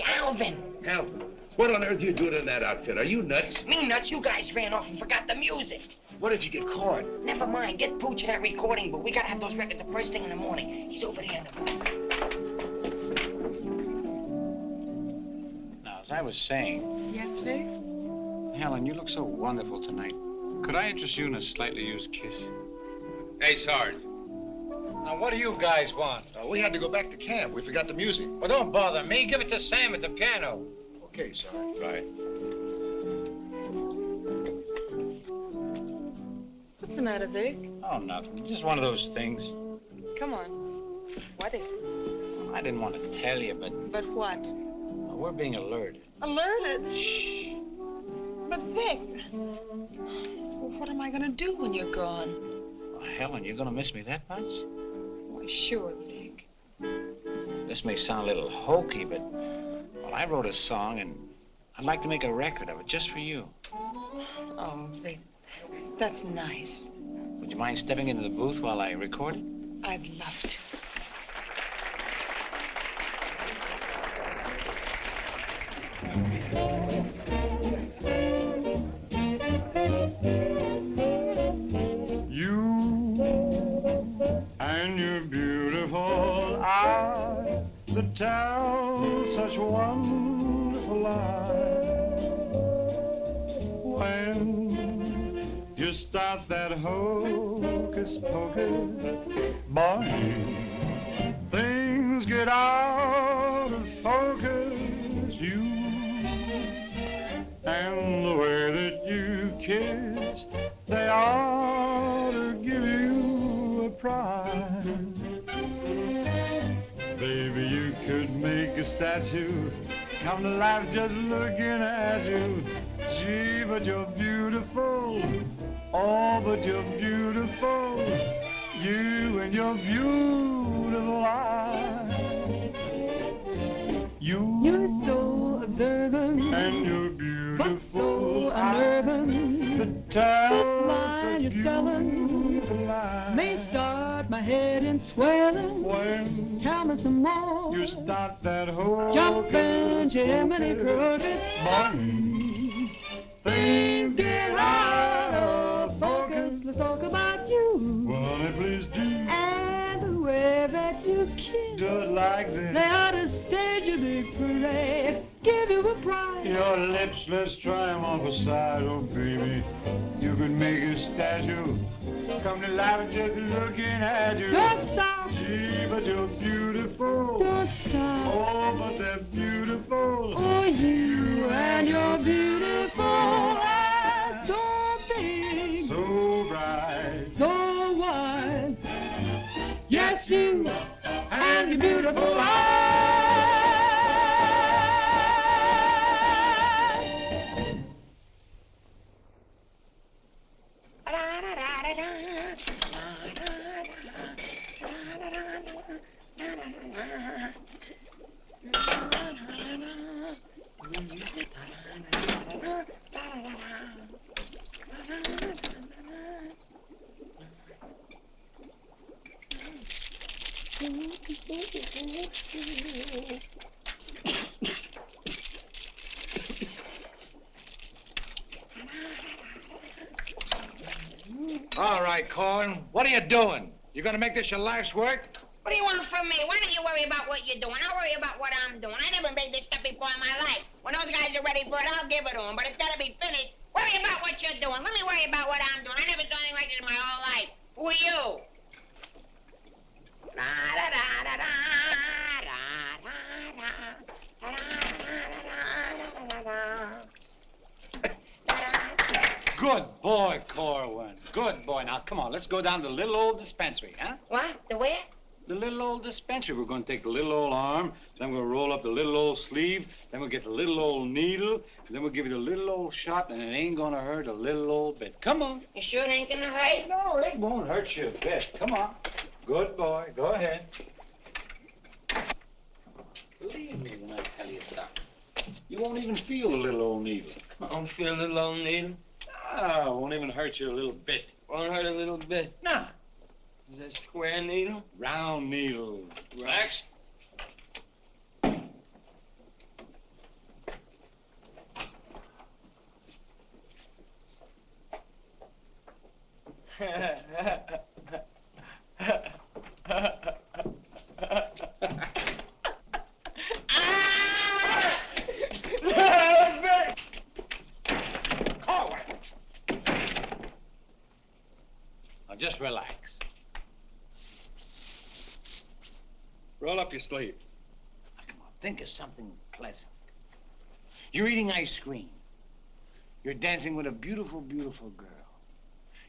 Alvin. Alvin, what on earth are you doing in that outfit? Are you nuts? Me nuts? You guys ran off and forgot the music. What if you get caught? Never mind. Get Pooch in that recording booth. We gotta have those records the first thing in the morning. He's over there in the booth. Now, as I was saying... Yes, Vic? Helen, you look so wonderful tonight. Could I interest you in a slightly used kiss? Hey, Sarge. Now, what do you guys want? We had to go back to camp. We forgot the music. Well, don't bother me. Give it to Sam at the piano. Okay, Sarge. Right. What's the matter, Vic? Oh, nothing. Just one of those things. Come on. What is it? I didn't want to tell you, but But what? we're being alerted. Alerted? Shh. But Vic, well, what am I going to do when you're gone? Oh, Helen, you're going to miss me that much? Why, sure, Vic. This may sound a little hokey, but, well, I wrote a song, and I'd like to make a record of it just for you. Oh, Vic, that's nice. Would you mind stepping into the booth while I record it? I'd love to. And your beautiful eyes that tell such wonderful lies. When you start that hocus pocus, boy, things get out of focus. You and the way that you kiss, they ought to give you a prize. Baby, you could make a statue come to life just looking at you. Gee, but you're beautiful. Oh, but you're beautiful. You and your beautiful eyes. You're so observant, and you're beautiful, but so unnerving. This line you're selling may start my head in swelling. When tell me some more. You start that whole jumping Jiminy Cricket. Things get out of focus. Let's talk about you. Well, honey, please do. And the way that you kiss. Just like this. They ought to stage a big parade. Give you a prize. Your lips, let's try them off a side, oh baby. You could make a statue come to life just looking at you. Don't stop. Gee, but you're beautiful. Don't stop. Oh, but they're beautiful. Oh, you and your beautiful eyes, so big, so bright, so wise. Yes, you and your beautiful eyes. All right, Corn. What are you doing? You gonna make this your life's work? What do you want from me? Why don't you worry about what you're doing? I'll worry about what I'm doing. I never made this stuff before in my life. When those guys are ready for it, I'll give it to them. But it's got to be finished. Worry about what you're doing. Let me worry about what I'm doing. I never saw anything like this in my whole life. Who are you? Good boy, Corwin. Good boy. Now, come on, let's go down to the little old dispensary, huh? What? The where? The little old dispensary. We're going to take the little old arm, then we'll roll up the little old sleeve, then we'll get the little old needle, and then we'll give you the little old shot, and it ain't going to hurt a little old bit. Come on. You sure it ain't gonna hurt? No, it won't hurt you a bit. Come on. Good boy. Go ahead. Believe me when I tell you something. You won't even feel the little old needle. I don't feel a little old needle. Ah, won't even hurt you a little bit. Won't hurt a little bit. Nah. Is that square needle? Round needle. Relax. Now, just relax. Roll up your sleeve. Come on, think of something pleasant. You're eating ice cream. You're dancing with a beautiful, beautiful girl.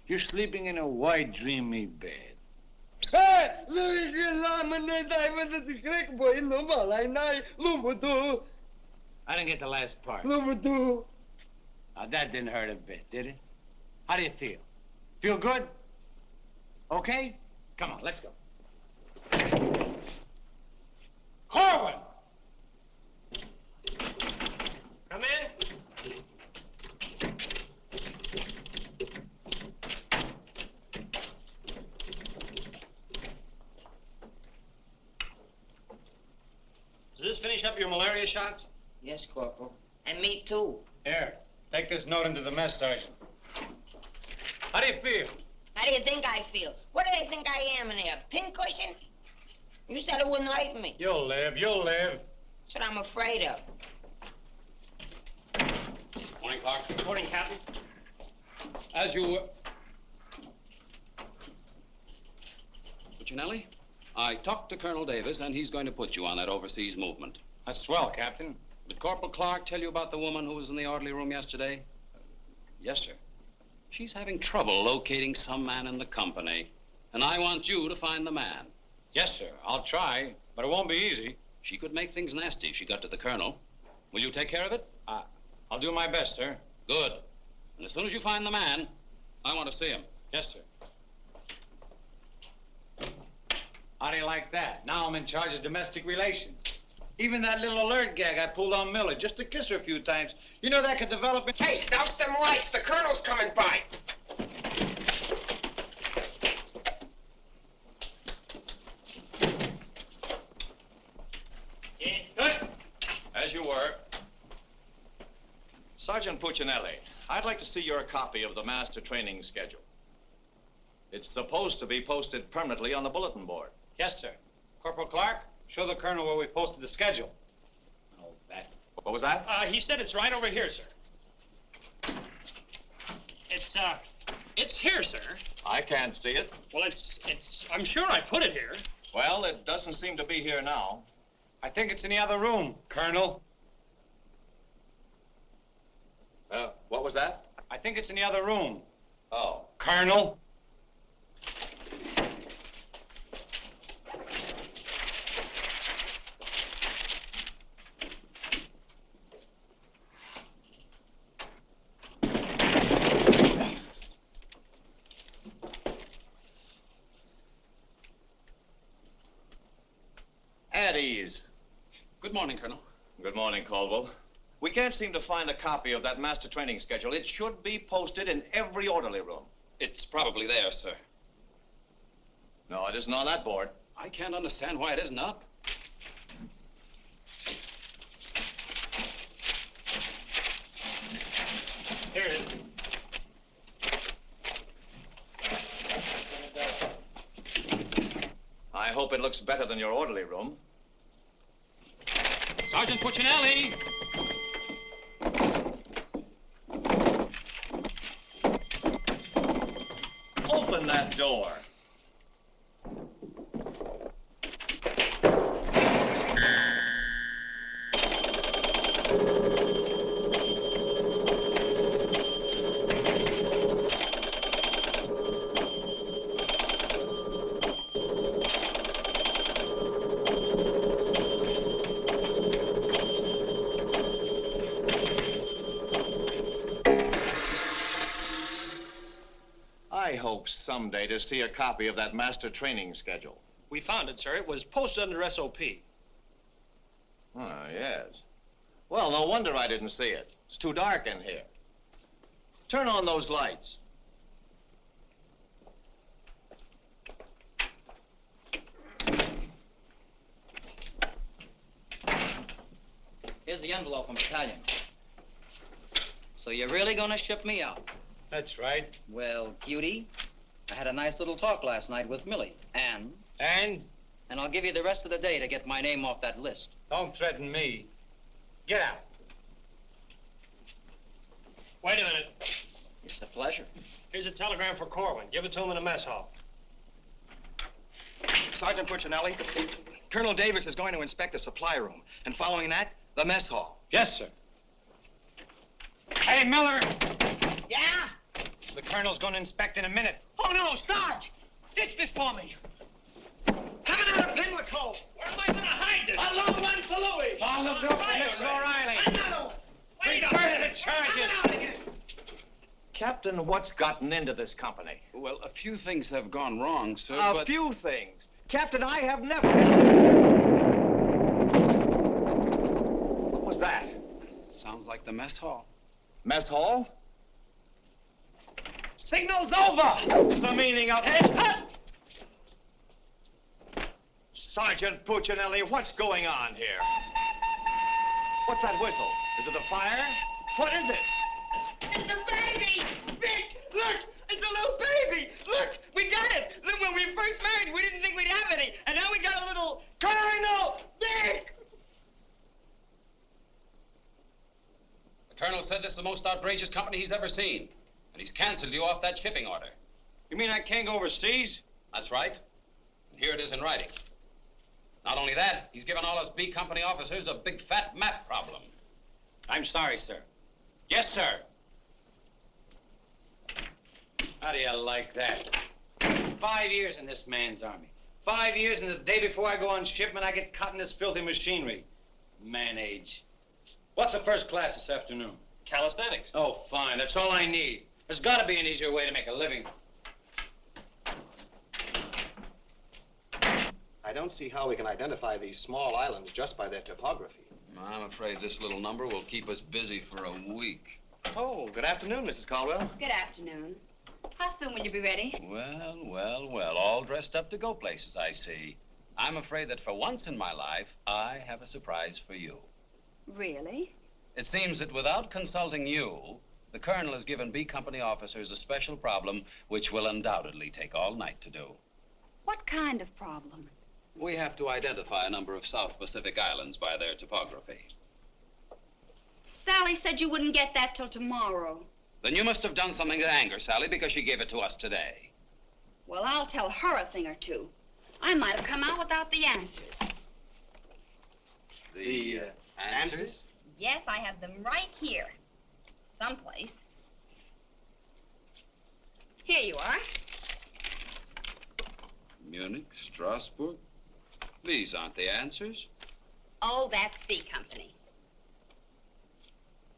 You're sleeping in a white, dreamy bed. I didn't get the last part. Now, that didn't hurt a bit, did it? How do you feel? Feel good? Okay? Come on, let's go. Corwin! Come in. Does this finish up your malaria shots? Yes, Corporal. And me, too. Here, take this note into the mess sergeant. How do you feel? How do you think I feel? What do they think I am in there, a pincushion? You said it wouldn't hurt me. You'll live, you'll live. That's what I'm afraid of. Morning, Clark. Good morning, Captain. As you were... Puccinelli, I talked to Colonel Davis, and he's going to put you on that overseas movement. That's swell, Captain. Did Corporal Clark tell you about the woman who was in the orderly room yesterday? Yes, sir. She's having trouble locating some man in the company, and I want you to find the man. Yes, sir. I'll try, but it won't be easy. She could make things nasty if she got to the colonel. Will you take care of it? I'll do my best, sir. Good. And as soon as you find the man, I want to see him. Yes, sir. How do you like that? Now I'm in charge of domestic relations. Even that little alert gag I pulled on Miller just to kiss her a few times. You know that could develop in... Hey, douse them lights. The colonel's coming by. As you were. Sergeant Puccinelli, I'd like to see your copy of the master training schedule. It's supposed to be posted permanently on the bulletin board. Yes, sir. Corporal Clark, show the colonel where we posted the schedule. Oh, that. What was that? He said it's right over here, sir. It's here, sir. I can't see it. Well, I'm sure I put it here. Well, it doesn't seem to be here now. I think it's in the other room, Colonel. What was that? I think it's in the other room. Oh. Colonel. At ease. Good morning, Colonel. Good morning, Caldwell. We can't seem to find a copy of that master training schedule. It should be posted in every orderly room. It's probably there, sir. No, it isn't on that board. I can't understand why it isn't up. Here it is. I hope it looks better than your orderly room. Sergeant Puccinelli! Open that door. I hope someday to see a copy of that master training schedule. We found it, sir. It was posted under SOP. Oh, yes. Well, no wonder I didn't see it. It's too dark in here. Turn on those lights. Here's the envelope from battalion. So you're really gonna ship me out? That's right. Well, cutie, I had a nice little talk last night with Millie. And? And? And I'll give you the rest of the day to get my name off that list. Don't threaten me. Get out. Wait a minute. It's a pleasure. Here's a telegram for Corwin. Give it to him in the mess hall. Sergeant Puccinelli, Colonel Davis is going to inspect the supply room, and following that, the mess hall. Yes, sir. Hey, Miller! Yeah? The colonel's going to inspect in a minute. Oh, no, Sarge! Ditch this for me. Have another Pimlico. Where am I going to hide this? A long one for Louis. Oh, look up for Mrs. O'Reilly. Another one. Wait up. Reverse the charges. Captain, what's gotten into this company? Well, a few things have gone wrong, sir, A few things. Captain, I have never... What was that? Sounds like the mess hall. Mess hall? Signal's over. The meaning of it? Sergeant Puccinelli, what's going on here? What's that whistle? Is it a fire? What is it? It's a baby! Vic, look! It's a little baby! Look! We got it! Look, when we first married, we didn't think we'd have any. And now we got a little Colonel Vic! The colonel said this is the most outrageous company he's ever seen. And he's canceled you off that shipping order. You mean I can't go overseas? That's right. And here it is in writing. Not only that, he's given all us B Company officers a big fat map problem. I'm sorry, sir. Yes, sir. How do you like that? 5 years in this man's army. 5 years, and the day before I go on shipment, I get caught in this filthy machinery. Man age. What's the first class this afternoon? Calisthenics. Oh, fine. That's all I need. There's got to be an easier way to make a living. I don't see how we can identify these small islands just by their topography. I'm afraid this little number will keep us busy for a week. Oh, good afternoon, Mrs. Caldwell. Good afternoon. How soon will you be ready? Well, all dressed up to go places, I see. I'm afraid that for once in my life, I have a surprise for you. Really? It seems that without consulting you, the colonel has given B Company officers a special problem which will undoubtedly take all night to do. What kind of problem? We have to identify a number of South Pacific islands by their topography. Sally said you wouldn't get that till tomorrow. Then you must have done something to anger Sally because she gave it to us today. Well, I'll tell her a thing or two. I might have come out without the answers. The answers? Yes, I have them right here. Someplace. Here you are. Munich, Strasbourg. These aren't the answers. Oh, that's B Company.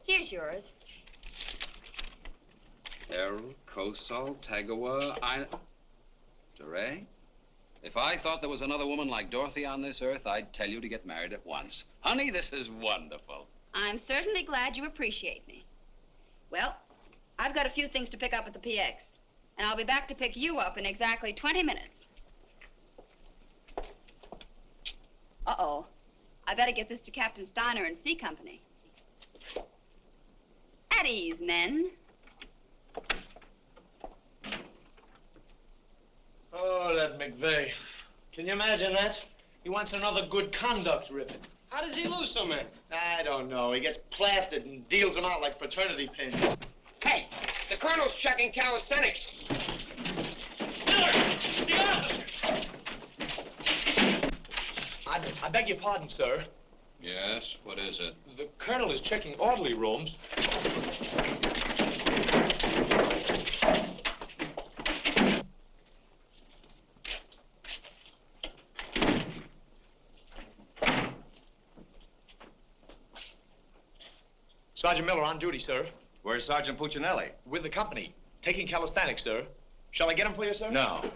Here's yours. Errol, Kosal, Tagawa, DeRay? If I thought there was another woman like Dorothy on this earth, I'd tell you to get married at once. Honey, this is wonderful. I'm certainly glad you appreciate me. Well, I've got a few things to pick up at the PX, and I'll be back to pick you up in exactly 20 minutes. Uh-oh. I better get this to Captain Steiner and C Company. At ease, men. Oh, that McVeigh. Can you imagine that? He wants another good conduct ribbon. How does he lose so many? I don't know. He gets plastered and deals them out like fraternity pins. Hey, the colonel's checking calisthenics. Miller! The officer! I beg your pardon, sir. Yes, what is it? The colonel is checking orderly rooms. Sergeant Miller on duty, sir. Where's Sergeant Puccinelli? With the company. Taking calisthenics, sir. Shall I get him for you, sir? No.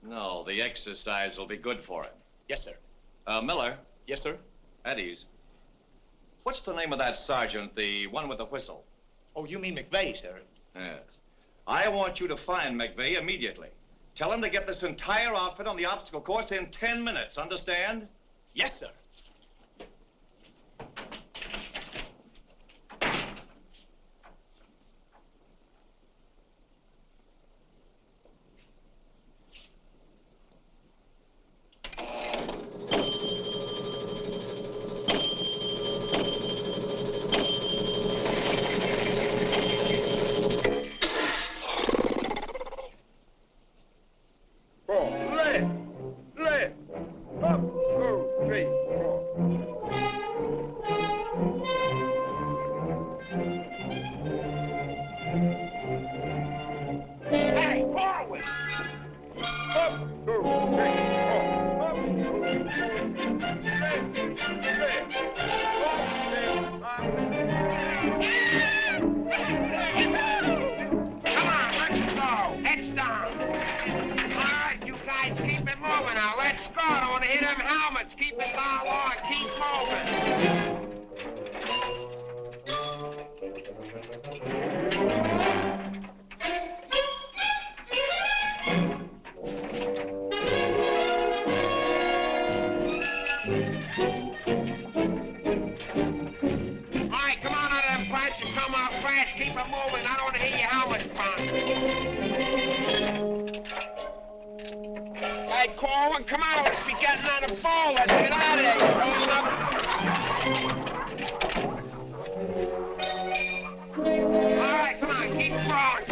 No, the exercise will be good for him. Yes, sir. Miller. Yes, sir. At ease. What's the name of that sergeant, the one with the whistle? Oh, you mean McVeigh, sir? Yes. I want you to find McVeigh immediately. Tell him to get this entire outfit on the obstacle course in 10 minutes, understand? Yes, sir. Left, left, up. let's go. I don't want to hit them helmets. Keep it down low and keep moving. All right, come on out of them pipes and come out fast. Keep it moving. I don't want to hear your helmets pound. Hey, Corwin, come on. Let's be getting on the ball. Let's get out of here. Coming up. All right, come on. Keep rolling.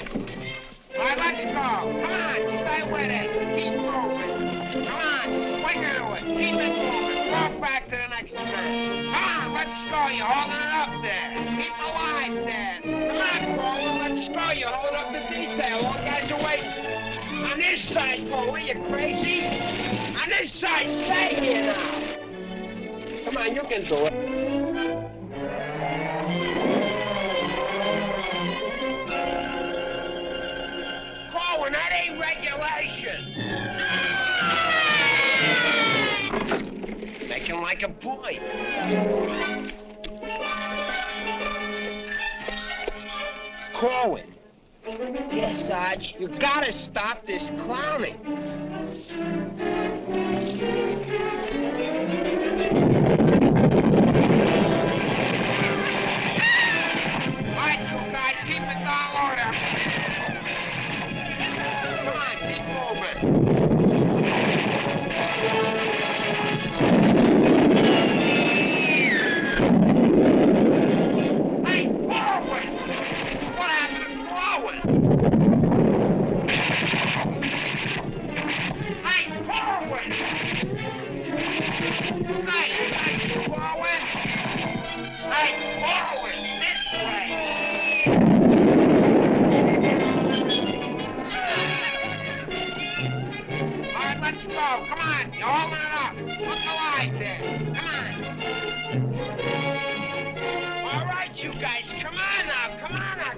All right, let's go. Come on. Stay with it. Keep moving. Come on. Swing into it. Keep it moving. Walk back to the next turn. Come on. Let's go. You're holding it up there. Keep alive there. Come on, Corwin. Let's go. You're holding up the detail. All guys are waiting. On this side, Foley, you crazy? On this side, stay here now. Come on, you can do it. Corwin, that ain't regulation. Making like a boy. Corwin. Yes, Sarge, you gotta stop this clowning. All right, you guys, keep it down order. Come on, keep moving. Hey, Corwin! What happened to Corwin? Hey, Corwin! Hey, Corwin! Hey, Corwin, this way! All right, let's go. Come on, you're holding it up. Look alive there. Come on. All right, you guys, come on now. Come on now.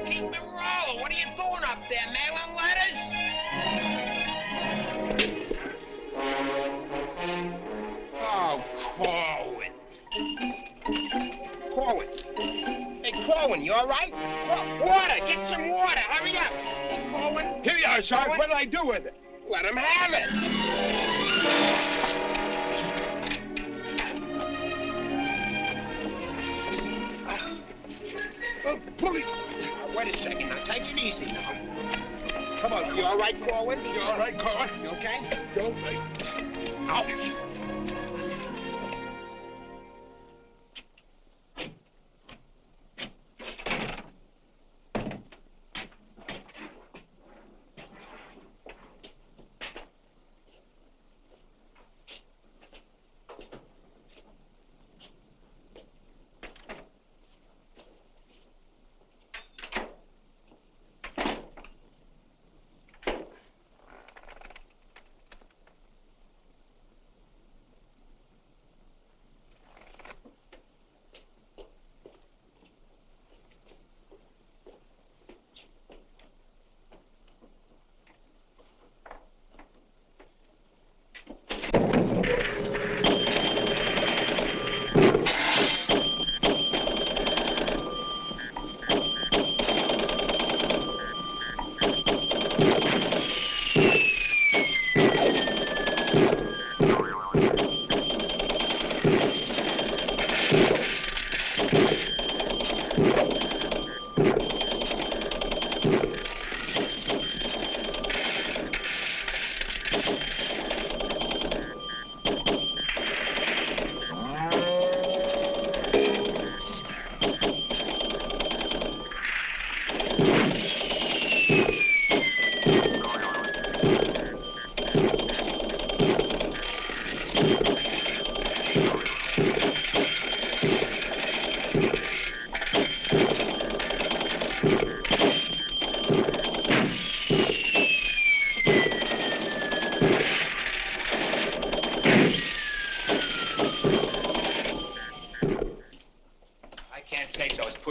Keep it rolling. What are you doing up there, mailing letters? Oh, Corwin. Corwin. Hey, Corwin, you all right? Water. Get some water. Hurry up. Hey, Corwin. Here you are, Sarge. What did I do with it? Let him have it. Oh, police. Wait a second. Now, take it easy now. Come on. You all right, Corwin? You all right, Corwin? You okay? You okay? Ouch.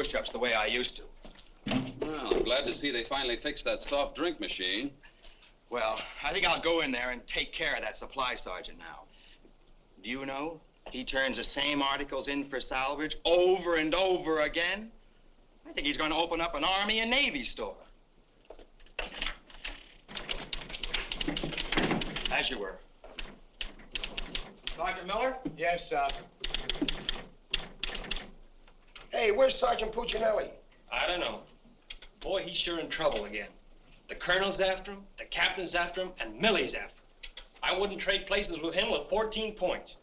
push-ups the way I used to. Well, I'm glad to see they finally fixed that soft drink machine. Well, I think I'll go in there and take care of that supply sergeant now. Do you know, he turns the same articles in for salvage over and over again. I think he's going to open up an Army and Navy store. As you were. Sergeant Miller? Yes, sir. Hey, where's Sergeant Puccinelli? I don't know. Boy, he's sure in trouble again. The colonel's after him, the captain's after him, and Millie's after him. I wouldn't trade places with him with 14 points.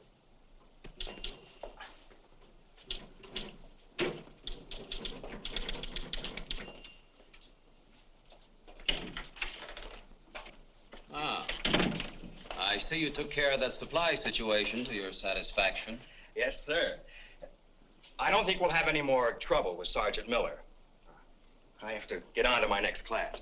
Ah. I see you took care of that supply situation to your satisfaction. Yes, sir. I don't think we'll have any more trouble with Sergeant Miller. I have to get on to my next class.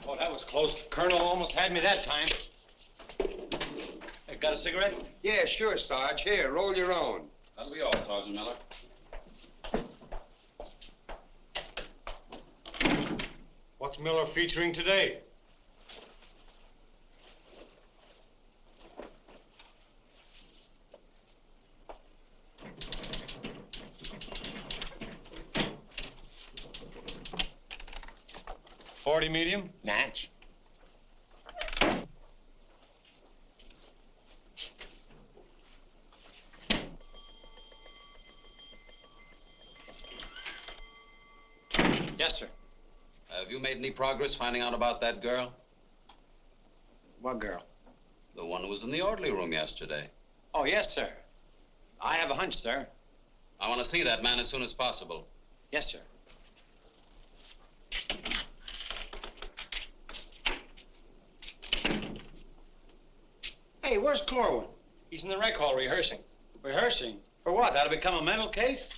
Oh, that was close. Colonel almost had me that time. Hey, got a cigarette? Yeah, sure, Sarge. Here, roll your own. That'll be all, Sergeant Miller. What's Miller featuring today? .40 medium? Natch. Yes, sir. Have you made any progress finding out about that girl? What girl? The one who was in the orderly room yesterday. Oh, yes, sir. I have a hunch, sir. I want to see that man as soon as possible. Yes, sir. Hey, where's Corwin? He's in the rec hall rehearsing. Rehearsing? For what? That'll become a mental case?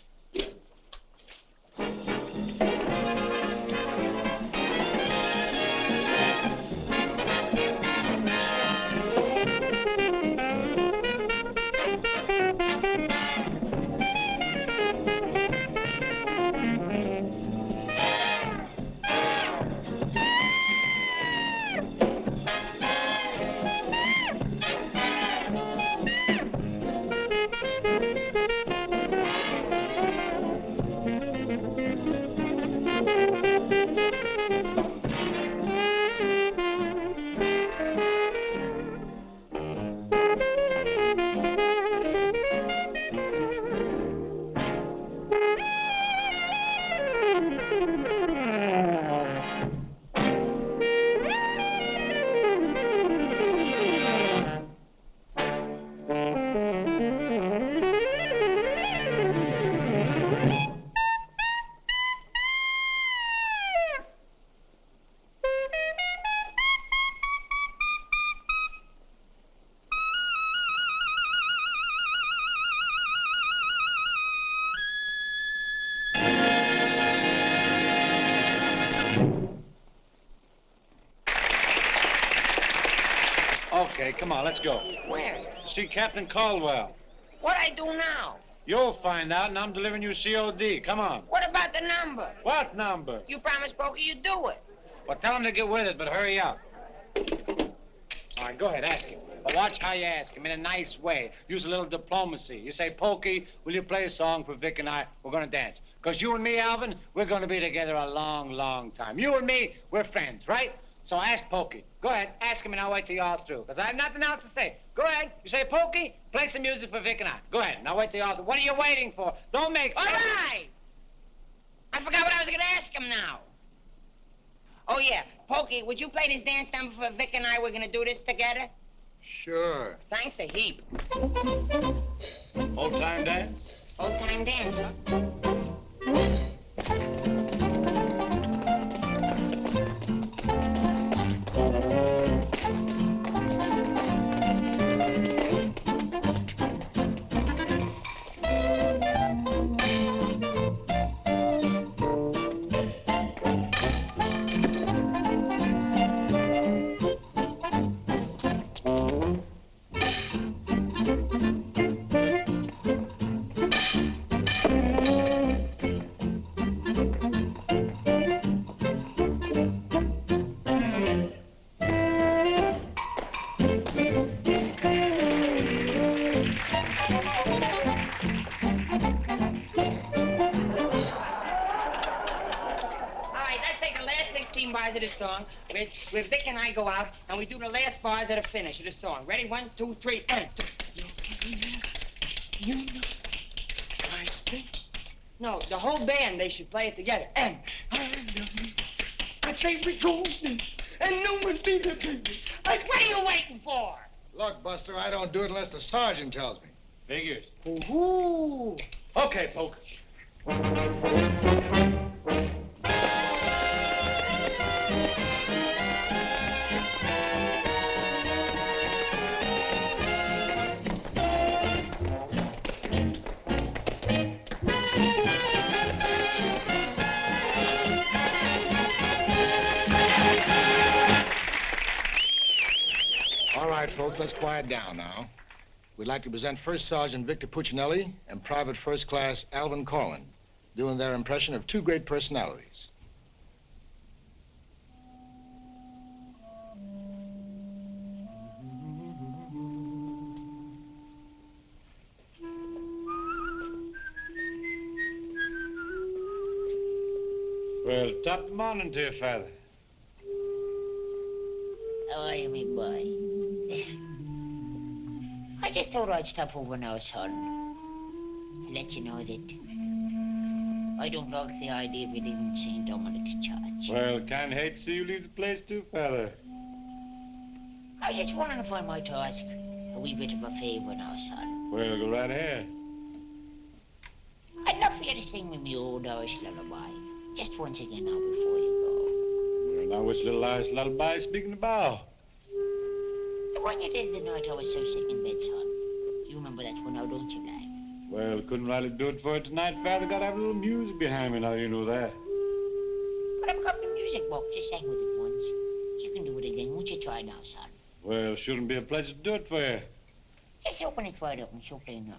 Okay, come on, let's go. Where? See Captain Caldwell. What I do now? You'll find out, and I'm delivering you COD. Come on. What about the number? What number? You promised Pokey you'd do it. Well, tell him to get with it, but hurry up. All right, go ahead, ask him. But watch how you ask him, in a nice way. Use a little diplomacy. You say, Pokey, will you play a song for Vic and I? We're going to dance. Because you and me, Alvin, we're going to be together a long, long time. You and me, we're friends, right? So ask Pokey. Go ahead, ask him, and I'll wait till you're all through. Because I have nothing else to say. Go ahead. You say, Pokey, play some music for Vic and I. Go ahead, and I'll wait till you're all through. What are you waiting for? Don't make... All right. I forgot what I was going to ask him now. Oh, yeah. Pokey, would you play this dance number for Vic and I? We're going to do this together? Sure. Thanks a heap. Old-time dance? Old-time dance, huh? of the song where Vic and I go out and we do the last bars of the finish of the song. Ready? 1, 2, 3, and... No, the whole band, they should play it together. And... I say we go and no one be the baby. What are you waiting for? Look, Buster, I don't do it unless the sergeant tells me. Figures. Ooh. Okay, Poke. All right, folks, let's quiet down now. We'd like to present First Sergeant Victor Puccinelli and Private First Class Alvin Corwin, doing their impression of two great personalities. Well, top morning to you, Father. How are you, me boy? I just thought I'd stop over now, son, to let you know that I don't like the idea of you leaving St. Dominic's Church. Well, can't hate to see you leave the place too, Father. I was just wondering if I might ask a wee bit of a favor now, son. Well, go right ahead. I'd love for you to sing me my old Irish lullaby, just once again now before you Well, now, which little Irish lullaby speaking about? go. The one you did the night I was so sick in bed, son. You remember that one now, don't you, lad? Well, couldn't rightly do it for you tonight, Father. Gotta have a little music behind me now, you know that. But I've got the music book. Just sang with it once. You can do it again. Won't you try now, son? Well, shouldn't be a pleasure to do it for you. Just open it wide up and she'll play nice.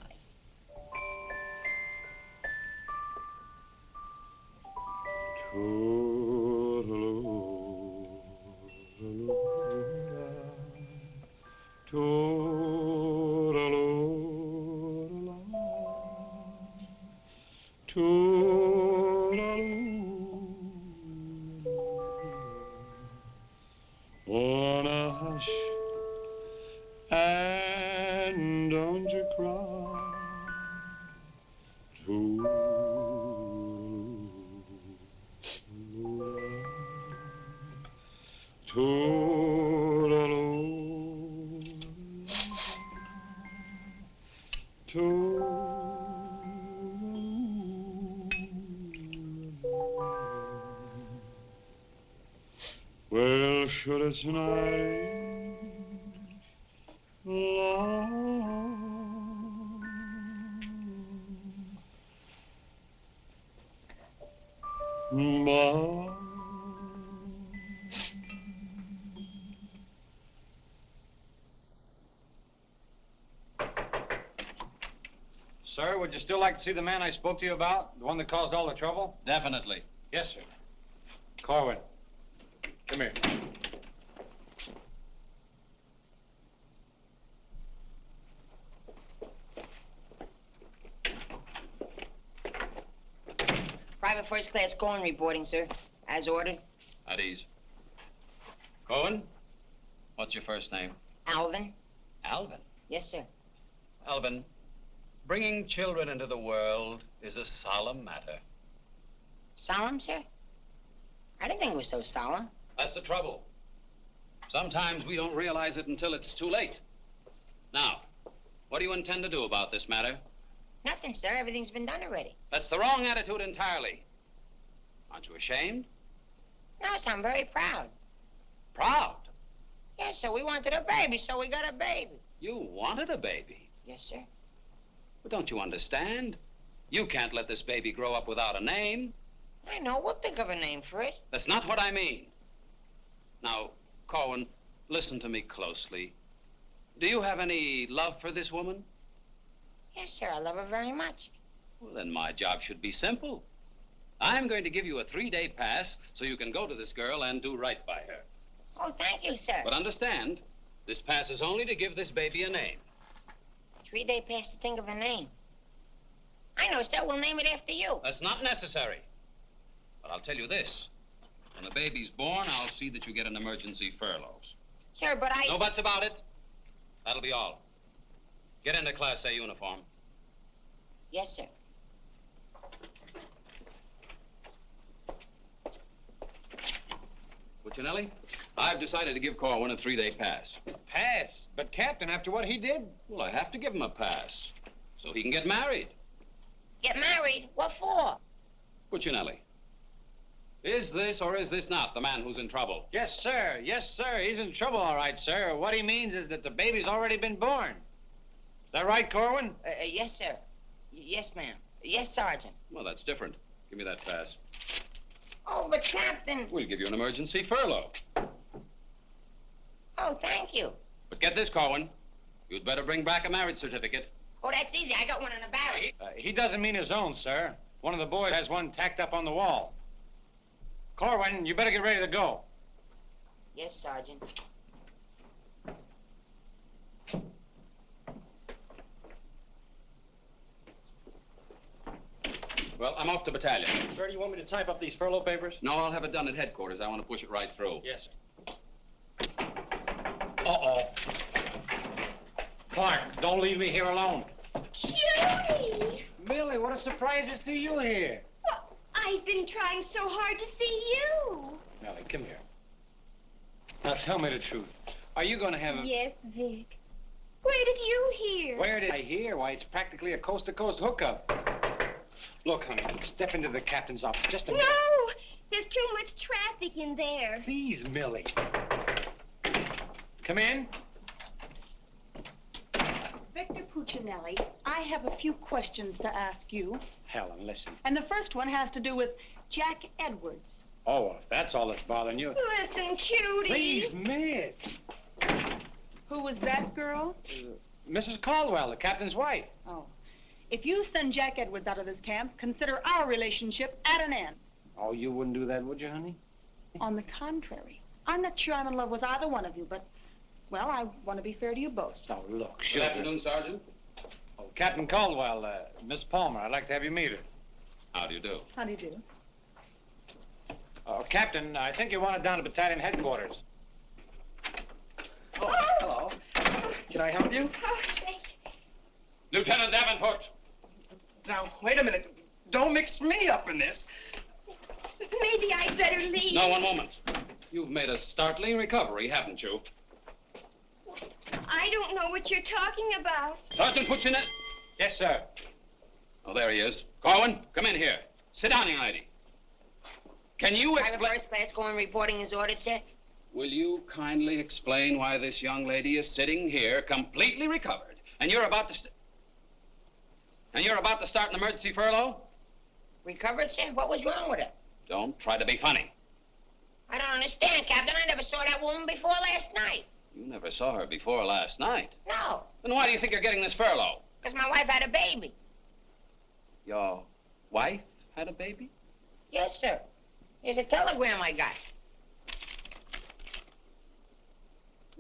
Wanna hush and don't you cry. Well, should it's night long, but Sir, would you still like to see the man I spoke to you about? The one that caused all the trouble? Definitely. Yes, sir. Corwin. Come here. Private First Class Cohen reporting, sir. As ordered. At ease. Cohen, what's your first name? Alvin. Alvin. Yes, sir. Alvin, bringing children into the world is a solemn matter. Solemn, sir? I didn't think it was so solemn. That's the trouble. Sometimes we don't realize it until it's too late. Now, what do you intend to do about this matter? Nothing, sir. Everything's been done already. That's the wrong attitude entirely. Aren't you ashamed? No, sir, I'm very proud. Proud? Yes, sir. We wanted a baby, so we got a baby. You wanted a baby? Yes, sir. But don't you understand? You can't let this baby grow up without a name. I know. We'll think of a name for it. That's not what I mean. Now, Corwin, listen to me closely. Do you have any love for this woman? Yes, sir. I love her very much. Well, then my job should be simple. I'm going to give you a 3-day pass so you can go to this girl and do right by her. Oh, thank you, sir. But understand, this pass is only to give this baby a name. 3-day pass to think of a name. I know, sir. We'll name it after you. That's not necessary. But I'll tell you this. When the baby's born, I'll see that you get an emergency furlough. Sir, but I... No buts about it. That'll be all. Get into Class A uniform. Yes, sir. Puccinelli, I've decided to give Corwin a 3-day pass. Pass? But, Captain, after what he did? Well, I have to give him a pass so he can get married. Get married? What for? Puccinelli, is this or is this not the man who's in trouble? Yes, sir. Yes, sir. He's in trouble, all right, sir. What he means is that the baby's already been born. Is that right, Corwin? Yes, sir. Yes, ma'am. Yes, Sergeant. Well, that's different. Give me that pass. Oh, but Captain... We'll give you an emergency furlough. Oh, thank you. But get this, Corwin. You'd better bring back a marriage certificate. Oh, that's easy. I got one in the barrel. He doesn't mean his own, sir. One of the boys has one tacked up on the wall. Corwin, you better get ready to go. Yes, Sergeant. Well, I'm off to battalion. Sir, do you want me to type up these furlough papers? No, I'll have it done at headquarters. I want to push it right through. Yes, sir. Uh-oh. Clark, don't leave me here alone. Cutie! Millie, what a surprise to see you here. Well, I've been trying so hard to see you. Millie, come here. Now, tell me the truth. Are you going to have a... Yes, Vic. Where did you hear? Where did I hear? Why, it's practically a coast-to-coast hookup. Look, honey, step into the captain's office just a minute. No! There's too much traffic in there. Please, Millie. Come in. Victor Puccinelli, I have a few questions to ask you. Helen, listen. And the first one has to do with Jack Edwards. Oh, if that's all that's bothering you. Listen, Cutie. Please, miss. Who was that girl? Mrs. Caldwell, the captain's wife. Oh. If you send Jack Edwards out of this camp, consider our relationship at an end. Oh, you wouldn't do that, would you, honey? On the contrary. I'm not sure I'm in love with either one of you, but, well, I want to be fair to you both. Oh, look, Good afternoon, Sergeant. Oh, Captain Caldwell, Miss Palmer, I'd like to have you meet her. How do you do? How do you do? Oh, Captain, I think you want it down to battalion headquarters. Oh, hello. Can I help you? Oh, thank you. Lieutenant Davenport. Now, wait a minute. Don't mix me up in this. Maybe I'd better leave. No, one moment. You've made a startling recovery, haven't you? I don't know what you're talking about. Sergeant Puccinelli. Yes, sir. Oh, there he is. Corwin, come in here. Sit down, young lady. Can you Private explain... first class going reporting as ordered, sir. Will you kindly explain why this young lady is sitting here completely recovered, and you're about to... And you're about to start an emergency furlough? Recovered, sir? What was wrong with her? Don't try to be funny. I don't understand, Captain. I never saw that woman before last night. You never saw her before last night. No, Then why do you think you're getting this furlough? because my wife had a baby. Your wife had a baby? Yes, sir. Here's a telegram I got.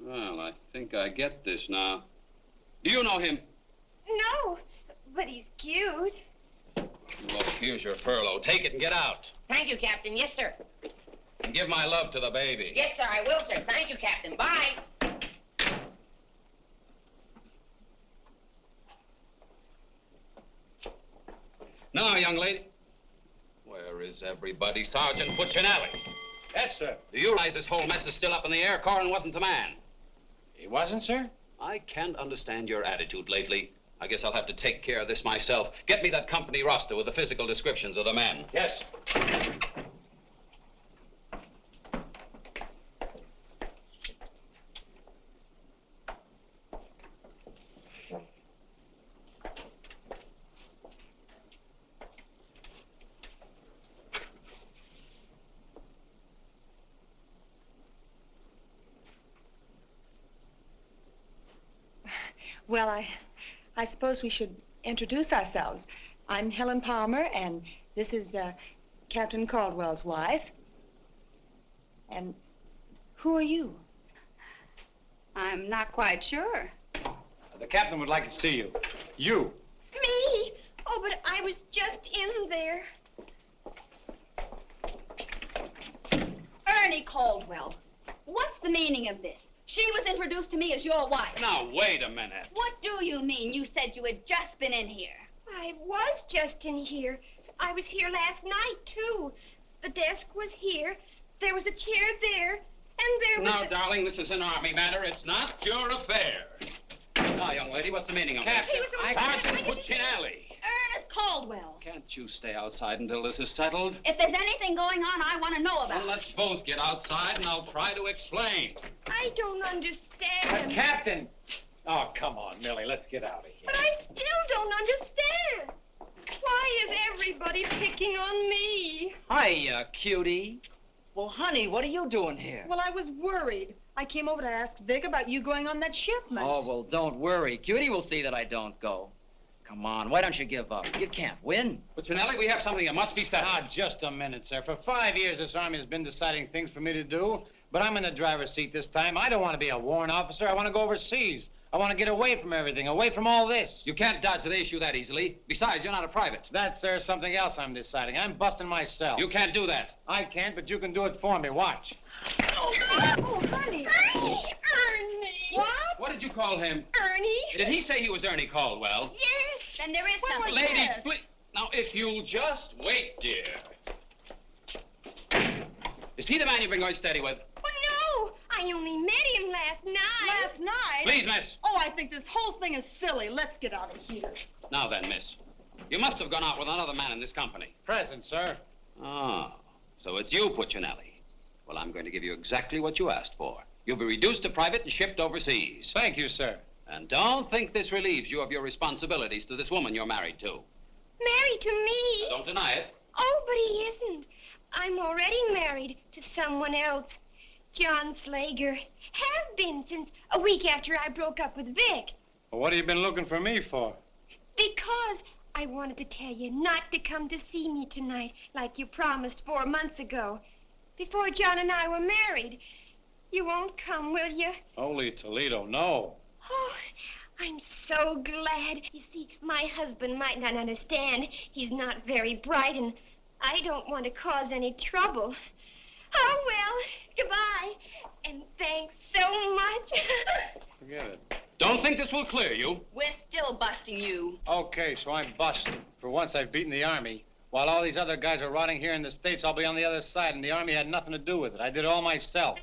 Well, I think I get this now. Do you know him? No, but he's cute. Look, here's your furlough. Take it and get out. Thank you, Captain. Yes, sir. And give my love to the baby. Yes, sir, I will, sir. Thank you, Captain. Bye. Now, young lady. Where is everybody? Sergeant Puccinelli. Yes, sir. Do you realize this whole mess is still up in the air? Corwin wasn't the man. He wasn't, sir? I can't understand your attitude lately. I guess I'll have to take care of this myself. Get me that company roster with the physical descriptions of the men. Yes. Well, I suppose we should introduce ourselves. I'm Helen Palmer, and this is Captain Caldwell's wife. And who are you? I'm not quite sure. The captain would like to see you. You. Me? Oh, but I was just in there. Ernie Caldwell, what's the meaning of this? She was introduced to me as your wife. Now, wait a minute. What do you mean? You said you had just been in here. I was just in here. I was here last night, too. The desk was here. There was a chair there. And there was Now, darling, this is an Army matter. It's not your affair. Now, young lady, what's the meaning of Captain, this? Sergeant Puccinelli. Ernest Caldwell. Can't you stay outside until this is settled? If there's anything going on, I want to know about Well, let's both get outside, and I'll try to explain. I don't understand. Captain! Oh, come on, Millie, let's get out of here. But I still don't understand. Why is everybody picking on me? Hiya, cutie. Well, honey, what are you doing here? Well, I was worried. I came over to ask Vic about you going on that shipment. Oh, well, don't worry. Cutie will see that I don't go. Come on, why don't you give up? You can't win. Puccinelli, we have something that must be settled. Now, just a minute, sir. For 5 years, this Army has been deciding things for me to do, but I'm in the driver's seat this time. I don't want to be a warrant officer. I want to go overseas. I want to get away from everything, away from all this. You can't dodge the issue that easily. Besides, you're not a private. That's, sir, something else I'm deciding. I'm busting myself. You can't do that. I can't, but you can do it for me. Watch. Oh, honey. Ernie. What? What did you call him? Ernie? Did he say he was Ernie Caldwell? Yes. Then there is something. Ladies, please. Now, if you'll just wait, dear. Is he the man you've been going steady with? Oh, no. I only met him last night. Last night? Please, miss. Oh, I think this whole thing is silly. Let's get out of here. Now then, miss. You must have gone out with another man in this company. Present, sir. Oh, so it's you, Puccinelli. Well, I'm going to give you exactly what you asked for. You'll be reduced to private and shipped overseas. Thank you, sir. And don't think this relieves you of your responsibilities to this woman you're married to. Married to me? Don't deny it. Oh, but he isn't. I'm already married to someone else. John Slager. Have been since a week after I broke up with Vic. Well, what have you been looking for me for? Because I wanted to tell you not to come to see me tonight like you promised 4 months ago. Before John and I were married. You won't come, will you? Holy Toledo, no. Oh, I'm so glad. You see, my husband might not understand. He's not very bright, and I don't want to cause any trouble. Oh, well, goodbye. And thanks so much. Forget it. Don't think this will clear you. We're still busting you. Okay, so I'm busted. For once, I've beaten the Army. While all these other guys are rotting here in the States, I'll be on the other side, and the Army had nothing to do with it. I did it all myself.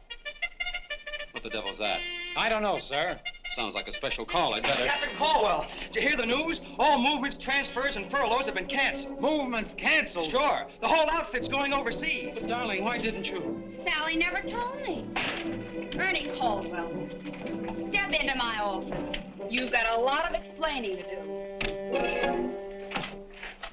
What the devil's that? I don't know, sir. Sounds like a special call. I'd better... Captain Caldwell, did you hear the news? All movements, transfers, and furloughs have been canceled. Movements canceled? Sure. The whole outfit's going overseas. But, darling, why didn't you? Sally never told me. Ernie Caldwell, step into my office. You've got a lot of explaining to do.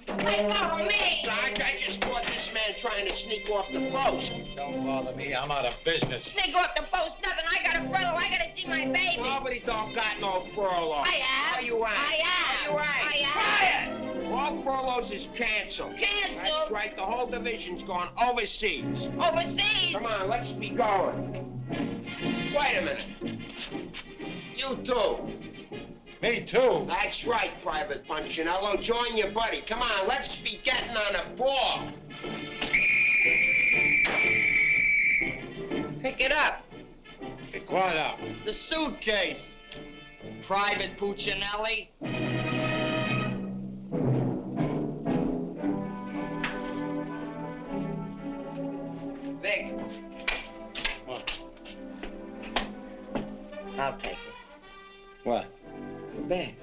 Hey, follow me! Sarge, I just caught this man trying to sneak off the post. Don't bother me. I'm out of business. Sneak off the post, nothing. I got a furlough. I gotta see my baby. Nobody don't got no furlough. I have. Are you right? I have. Are you right? I have. Quiet! All furloughs is canceled. Canceled? That's right. The whole division's gone overseas. Overseas? Come on, let's be going. Wait a minute. You too. Me too. That's right, Private Punchinello. Join your buddy. Come on, let's be getting on a ball. Pick it up. Pick what up? The suitcase. Private Puccinelli. Vic. What? I'll take it. What? The bag.